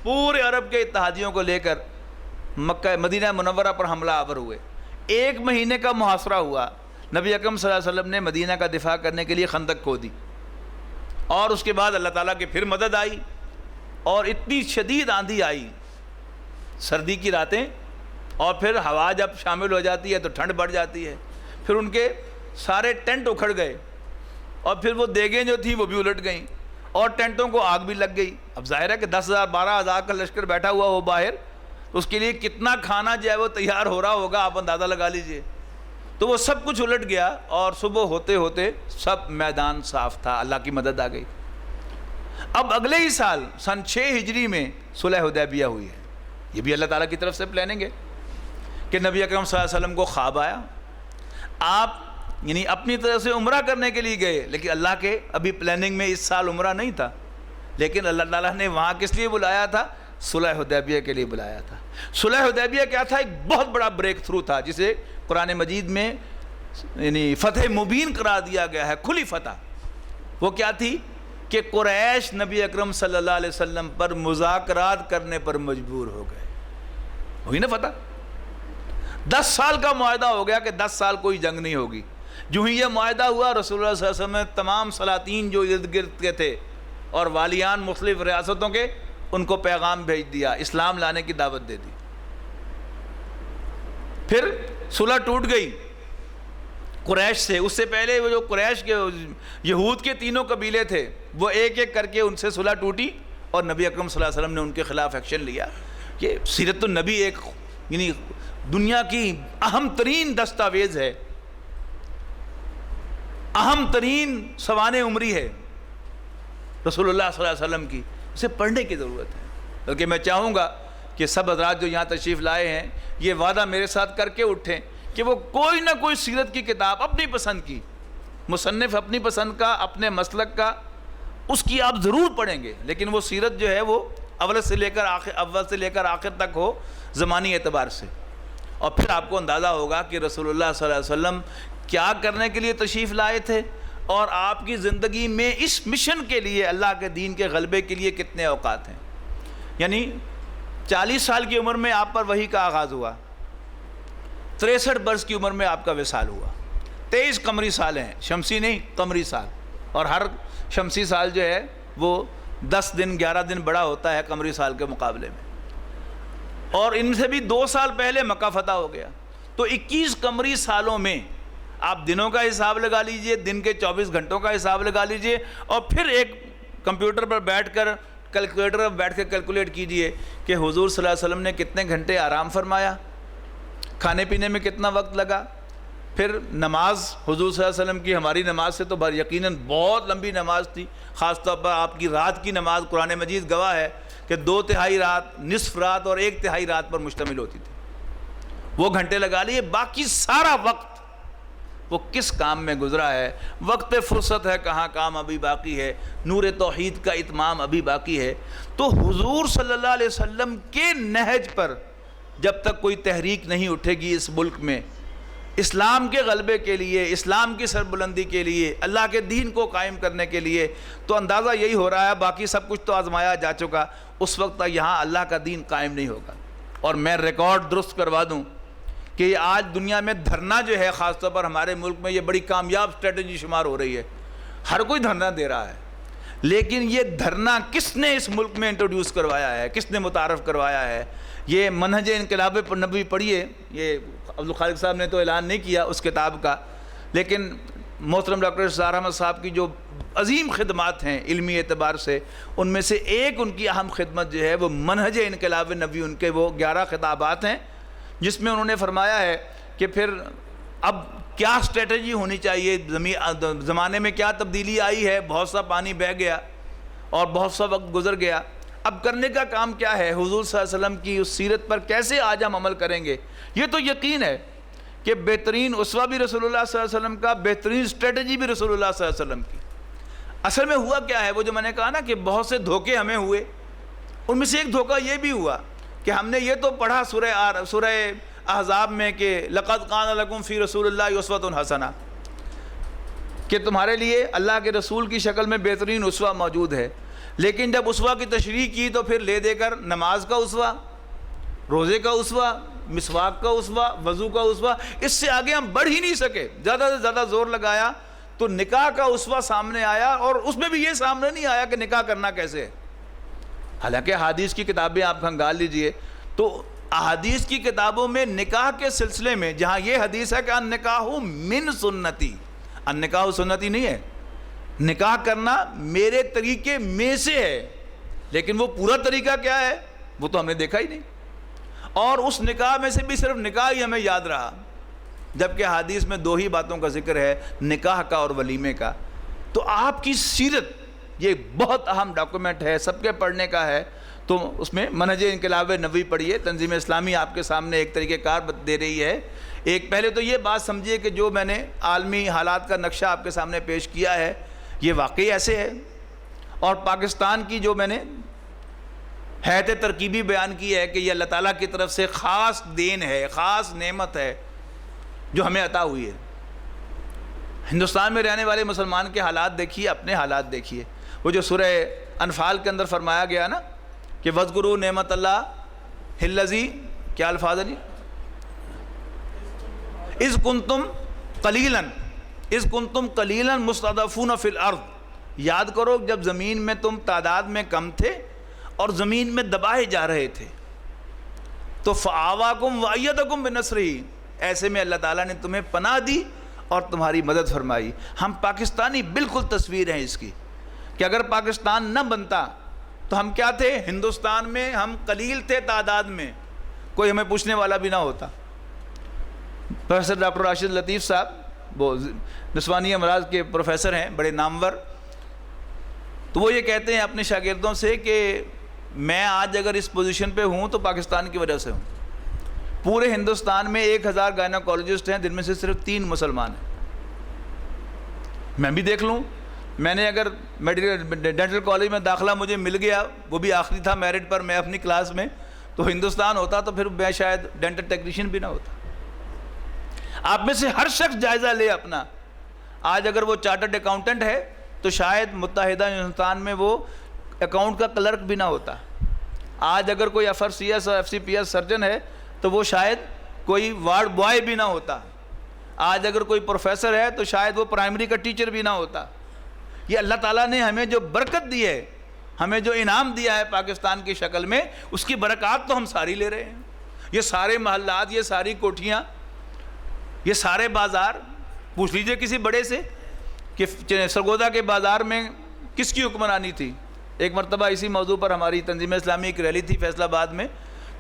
پورے عرب کے اتحادیوں کو لے کر مکہ مدینہ منورہ پر حملہ آور ہوئے۔ 1 مہینے کا محاصرہ ہوا، نبی اکرم صلی اللہ علیہ وسلم نے مدینہ کا دفاع کرنے کے لیے خندق کھودی، اور اس کے بعد اللہ تعالیٰ کی پھر مدد آئی، اور اتنی شدید آندھی آئی، سردی کی راتیں، اور پھر ہوا جب شامل ہو جاتی ہے تو ٹھنڈ بڑھ جاتی ہے، پھر ان کے سارے ٹینٹ اکھڑ گئے، اور پھر وہ دیگیں جو تھیں وہ بھی الٹ گئیں، اور ٹینٹوں کو آگ بھی لگ گئی۔ اب ظاہر ہے کہ 10,000-12,000 کا لشکر بیٹھا ہوا ہو باہر، تو اس کے لیے کتنا کھانا جو ہے وہ تیار ہو رہا ہوگا، آپ اندازہ لگا لیجئے۔ تو وہ سب کچھ الٹ گیا، اور صبح ہوتے ہوتے سب میدان صاف تھا، اللہ کی مدد آ گئی۔ اب اگلے ہی سال سن 6 ہجری میں صلح حدیبیہ ہوئی ہے، یہ بھی اللہ تعالیٰ کی طرف سے پلاننگ ہے کہ نبی اکرم صلی اللہ علیہ وسلم کو خواب آیا، آپ یعنی اپنی طرف سے عمرہ کرنے کے لیے گئے، لیکن اللہ کے ابھی پلاننگ میں اس سال عمرہ نہیں تھا، لیکن اللہ تعالیٰ نے وہاں کس لیے بلایا تھا؟ صلح حدیبیہ کے لیے بلایا تھا۔ صلح حدیبیہ کیا تھا؟ ایک بہت بڑا بریک تھرو تھا، جسے قرآن مجید میں یعنی فتح مبین قرار دیا گیا ہے، کھلی فتح۔ وہ کیا تھی کہ قریش نبی اکرم صلی اللہ علیہ وسلم پر مذاکرات کرنے پر مجبور ہو گئے، ہوئی نا فتح۔ 10 سال کا معاہدہ ہو گیا کہ 10 سال کوئی جنگ نہیں ہوگی۔ جو ہی یہ معاہدہ ہوا، رسول اللہ صلی اللہ علیہ وسلم نے تمام سلاطین جو ارد گرد کے تھے اور والیان مختلف ریاستوں کے، ان کو پیغام بھیج دیا، اسلام لانے کی دعوت دے دی۔ پھر صلح ٹوٹ گئی قریش سے۔ اس سے پہلے وہ جو قریش کے یہود کے 3 قبیلے تھے، وہ ایک ایک کر کے ان سے صلح ٹوٹی، اور نبی اکرم صلی اللہ علیہ وسلم نے ان کے خلاف ایکشن لیا۔ کہ سیرت النبی ایک یعنی دنیا کی اہم ترین دستاویز ہے، اہم ترین سوانح عمری ہے رسول اللہ صلی اللہ علیہ وسلم کی، اسے پڑھنے کی ضرورت ہے۔ بلکہ میں چاہوں گا کہ سب حضرات جو یہاں تشریف لائے ہیں، یہ وعدہ میرے ساتھ کر کے اٹھیں کہ وہ کوئی نہ کوئی سیرت کی کتاب اپنی پسند کی، مصنف اپنی پسند کا، اپنے مسلک کا، اس کی آپ ضرور پڑھیں گے، لیکن وہ سیرت جو ہے وہ اول سے لے کر آخر تک ہو زمانی اعتبار سے۔ اور پھر آپ کو اندازہ ہوگا کہ رسول اللہ صلی اللہ علیہ وسلم کیا کرنے کے لیے تشریف لائے تھے، اور آپ کی زندگی میں اس مشن کے لیے، اللہ کے دین کے غلبے کے لیے کتنے اوقات ہیں۔ یعنی 40 سال کی عمر میں آپ پر وحی کا آغاز ہوا، 63 برس کی عمر میں آپ کا وصال ہوا، 23 قمری سال ہیں، شمسی نہیں قمری سال، اور ہر شمسی سال جو ہے وہ 10 دن 11 دن بڑا ہوتا ہے قمری سال کے مقابلے میں، اور ان سے بھی 2 سال پہلے مکہ فتح ہو گیا۔ تو 21 قمری سالوں میں آپ دنوں کا حساب لگا لیجئے، دن کے 24 گھنٹوں کا حساب لگا لیجئے، اور پھر ایک کمپیوٹر پر بیٹھ کر کیلکولیٹر پر بیٹھ کے کیلکولیٹ کیجئے کہ حضور صلی اللہ علیہ وسلم نے کتنے گھنٹے آرام فرمایا، کھانے پینے میں کتنا وقت لگا، پھر نماز حضور صلی اللہ علیہ وسلم کی ہماری نماز سے تو یقیناً بہت لمبی نماز تھی، خاص طور پر آپ کی رات کی نماز قرآن مجید گواہ ہے کہ 2/3 رات، نصف رات اور 1/3 رات پر مشتمل ہوتی تھی۔ وہ گھنٹے لگا لیے، باقی سارا وقت وہ کس کام میں گزرا ہے، وقت فرصت ہے کہاں، کام ابھی باقی ہے، نور توحید کا اتمام ابھی باقی ہے۔ تو حضور صلی اللہ علیہ وسلم کے نہج پر جب تک کوئی تحریک نہیں اٹھے گی اس ملک میں، اسلام کے غلبے کے لیے، اسلام کی سربلندی کے لیے، اللہ کے دین کو قائم کرنے کے لیے، تو اندازہ یہی ہو رہا ہے باقی سب کچھ تو آزمایا جا چکا، اس وقت تک یہاں اللہ کا دین قائم نہیں ہوگا۔ اور میں ریکارڈ درست کروا دوں کہ یہ آج دنیا میں دھرنا جو ہے، خاص طور پر ہمارے ملک میں، یہ بڑی کامیاب اسٹریٹجی شمار ہو رہی ہے۔ ہر کوئی دھرنا دے رہا ہے، لیکن یہ دھرنا کس نے اس ملک میں انٹروڈیوس کروایا ہے، کس نے متعارف کروایا ہے؟ یہ منہج انقلاب نبوی پڑھیے، یہ عبدالخالق صاحب نے تو اعلان نہیں کیا اس کتاب کا، لیکن محترم ڈاکٹر اسرار احمد صاحب کی جو عظیم خدمات ہیں علمی اعتبار سے، ان میں سے ایک ان کی اہم خدمت جو ہے وہ منہج انقلاب نبوی، ان کے وہ 11 خطابات ہیں جس میں انہوں نے فرمایا ہے کہ پھر اب کیا اسٹریٹجی ہونی چاہیے، زمانے میں کیا تبدیلی آئی ہے، بہت سا پانی بہہ گیا اور بہت سا وقت گزر گیا، اب کرنے کا کام کیا ہے، حضور صلی اللہ علیہ وسلم کی اس سیرت پر کیسے آج ہم عمل کریں گے۔ یہ تو یقین ہے کہ بہترین اسوہ بھی رسول اللہ صلی اللہ علیہ وسلم کا، بہترین اسٹریٹجی بھی رسول اللہ صلی اللہ علیہ وسلم کی۔ اصل میں ہوا کیا ہے، وہ جو میں نے کہا نا کہ بہت سے دھوکے ہمیں ہوئے، ان میں سے ایک دھوکہ یہ بھی ہوا کہ ہم نے یہ تو پڑھا سورہ احزاب میں کہ لَقَدْ كَانَ لَكُمْ فِي رَسُولِ اللَّهِ أُسْوَةٌ حَسَنَةٌ، کہ تمہارے لیے اللہ کے رسول کی شکل میں بہترین اسوہ موجود ہے۔ لیکن جب اسوہ کی تشریح کی تو پھر لے دے کر نماز کا اسوہ، روزے کا اسوہ، مسواک کا اسوہ، وضو کا اسوہ، اس سے آگے ہم بڑھ ہی نہیں سکے، زیادہ سے زیادہ زور لگایا تو نکاح کا اسوہ سامنے آیا، اور اس میں بھی یہ سامنے نہیں آیا کہ نکاح کرنا کیسے ہے۔ حالانکہ حدیث کی کتابیں آپ کھنگال لیجئے تو احادیث کی کتابوں میں نکاح کے سلسلے میں جہاں یہ حدیث ہے کہ النکاح من سنتی، النکاح سنتی نہیں ہے، نکاح کرنا میرے طریقے میں سے ہے، لیکن وہ پورا طریقہ کیا ہے وہ تو ہم نے دیکھا ہی نہیں، اور اس نکاح میں سے بھی صرف نکاح ہی ہمیں یاد رہا، جبکہ حدیث میں 2 ہی باتوں کا ذکر ہے، نکاح کا اور ولیمے کا۔ تو آپ کی سیرت یہ بہت اہم ڈاکومنٹ ہے، سب کے پڑھنے کا ہے، تو اس میں منہج انقلاب نبوی پڑھیے، تنظیم اسلامی آپ کے سامنے ایک طریقہ کار دے رہی ہے۔ ایک پہلے تو یہ بات سمجھیے کہ جو میں نے عالمی حالات کا نقشہ آپ کے سامنے پیش کیا ہے یہ واقعی ایسے ہے، اور پاکستان کی جو میں نے حیث ترکیبی بیان کی ہے کہ یہ اللہ تعالیٰ کی طرف سے خاص دین ہے، خاص نعمت ہے جو ہمیں عطا ہوئی ہے۔ ہندوستان میں رہنے والے مسلمان کے حالات دیکھیے، اپنے حالات دیکھیے، وہ جو سورہ انفال کے اندر فرمایا گیا نا کہ وَاذْكُرُوا نعمت اللہ الذی، کیا الفاظ ہے جی، اذ کنتم قلیلا مستضعفون فی الارض، یاد کرو جب زمین میں تم تعداد میں کم تھے اور زمین میں دبائے جا رہے تھے، تو فآواکم وأیدکم بنصرہ، ایسے میں اللہ تعالیٰ نے تمہیں پناہ دی اور تمہاری مدد فرمائی۔ ہم پاکستانی بالکل تصویر ہیں اس کی کہ اگر پاکستان نہ بنتا تو ہم کیا تھے، ہندوستان میں ہم قلیل تھے تعداد میں، کوئی ہمیں پوچھنے والا بھی نہ ہوتا۔ پروفیسر ڈاکٹر راشد لطیف صاحب وہ نسوانی امراض کے پروفیسر ہیں، بڑے نامور، تو وہ یہ کہتے ہیں اپنے شاگردوں سے کہ میں آج اگر اس پوزیشن پہ ہوں تو پاکستان کی وجہ سے ہوں۔ پورے ہندوستان میں 1000 گائناکالوجسٹ ہیں، جن میں سے صرف 3 مسلمان ہیں۔ میں بھی دیکھ لوں، میں نے اگر ڈینٹل کالج میں داخلہ مجھے مل گیا، وہ بھی آخری تھا میرٹ پر، میں اپنی کلاس میں، تو ہندوستان ہوتا تو پھر میں شاید ڈینٹل ٹیکنیشین بھی نہ ہوتا۔ آپ میں سے ہر شخص جائزہ لے اپنا، آج اگر وہ چارٹرڈ اکاؤنٹنٹ ہے تو شاید متحدہ ہندوستان میں وہ اکاؤنٹ کا کلرک بھی نہ ہوتا۔ آج اگر کوئی FRCS اور FCPS سرجن ہے تو وہ شاید کوئی وارڈ بوائے بھی نہ ہوتا۔ آج اگر کوئی پروفیسر ہے تو شاید وہ پرائمری کا ٹیچر بھی نہ ہوتا۔ یہ اللہ تعالیٰ نے ہمیں جو برکت دی ہے، ہمیں جو انعام دیا ہے پاکستان کی شکل میں، اس کی برکات تو ہم ساری لے رہے ہیں۔ یہ سارے محلات، یہ ساری کوٹھیاں، یہ سارے بازار، پوچھ لیجئے کسی بڑے سے کہ سرگودا کے بازار میں کس کی حکمرانی تھی۔ ایک مرتبہ اسی موضوع پر ہماری تنظیم اسلامی ایک ریلی تھی فیصل آباد میں،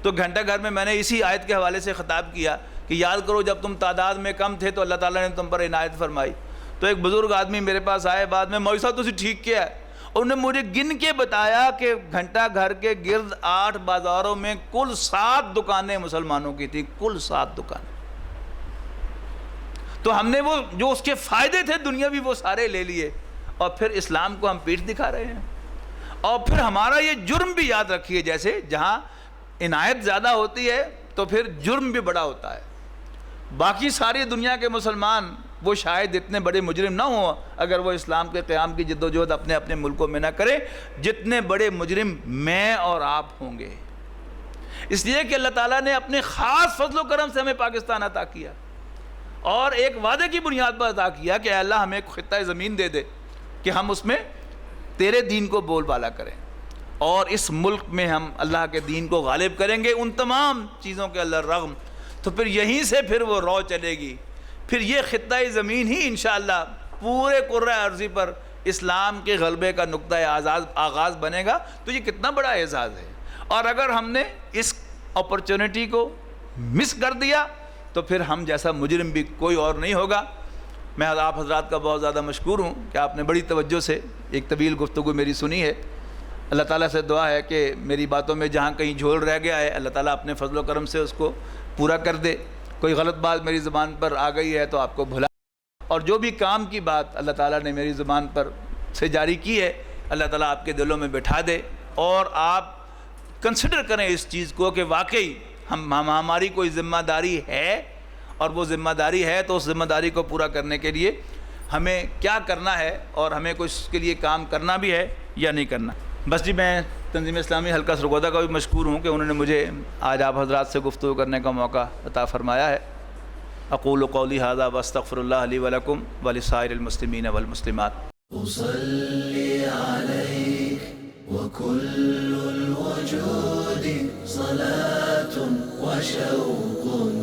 تو گھنٹہ گھر میں میں نے اسی آیت کے حوالے سے خطاب کیا کہ یاد کرو جب تم تعداد میں کم تھے تو اللہ تعالیٰ نے تم پر عنایت فرمائی۔ تو ایک بزرگ آدمی میرے پاس آئے بعد میں، مولوی صاحب تو ٹھیک کیا ہے، انہوں نے مجھے گن کے بتایا کہ گھنٹہ گھر کے گرد 8 بازاروں میں کل 7 دکانیں مسلمانوں کی تھیں، کل 7 دکانیں۔ تو ہم نے وہ جو اس کے فائدے تھے دنیاوی وہ سارے لے لیے، اور پھر اسلام کو ہم پیٹھ دکھا رہے ہیں۔ اور پھر ہمارا یہ جرم بھی یاد رکھیے، جیسے جہاں عنایت زیادہ ہوتی ہے تو پھر جرم بھی بڑا ہوتا ہے۔ باقی ساری دنیا کے مسلمان وہ شاید اتنے بڑے مجرم نہ ہوں اگر وہ اسلام کے قیام کی جد و جہد اپنے اپنے ملکوں میں نہ کرے جتنے بڑے مجرم میں اور آپ ہوں گے. اس لیے کہ اللہ تعالیٰ نے اپنے خاص فضل و کرم سے ہمیں پاکستان عطا کیا اور ایک وعدے کی بنیاد پر عطا کیا کہ اے اللہ ہمیں ایک خطہ زمین دے دے کہ ہم اس میں تیرے دین کو بول بالا کریں اور اس ملک میں ہم اللہ کے دین کو غالب کریں گے ان تمام چیزوں کے اللہ رغم. تو پھر یہیں سے پھر وہ رو چلے گی. پھر یہ خطہ زمین ہی انشاءاللہ پورے کرۂ ارضی پر اسلام کے غلبے کا نقطہ آغاز بنے گا. تو یہ کتنا بڑا اعزاز ہے. اور اگر ہم نے اس اپرچونٹی کو مس کر دیا تو پھر ہم جیسا مجرم بھی کوئی اور نہیں ہوگا. میں آپ حضرات کا بہت زیادہ مشکور ہوں کہ آپ نے بڑی توجہ سے ایک طویل گفتگو میری سنی ہے. اللہ تعالیٰ سے دعا ہے کہ میری باتوں میں جہاں کہیں جھول رہ گیا ہے اللہ تعالیٰ اپنے فضل و کرم سے اس کو پورا کر دے. کوئی غلط بات میری زبان پر آ گئی ہے تو آپ کو بھلا, اور جو بھی کام کی بات اللہ تعالیٰ نے میری زبان پر سے جاری کی ہے اللہ تعالیٰ آپ کے دلوں میں بٹھا دے اور آپ کنسیڈر کریں اس چیز کو کہ واقعی ہماری کوئی ذمہ داری ہے, اور وہ ذمہ داری ہے تو اس ذمہ داری کو پورا کرنے کے لیے ہمیں کیا کرنا ہے اور ہمیں کچھ اس کے لیے کام کرنا بھی ہے یا نہیں کرنا. بس جی, میں تنظیم اسلامی حلقہ سرگودا کا بھی مشکور ہوں کہ انہوں نے مجھے آج آپ حضرات سے گفتگو کرنے کا موقع عطا فرمایا ہے. اقول قولی ھذا واستغفر اللہ لی ولکم ولسائر المسلمین والمسلمات.
أصلي عليك وكل الوجود صلاة وشوق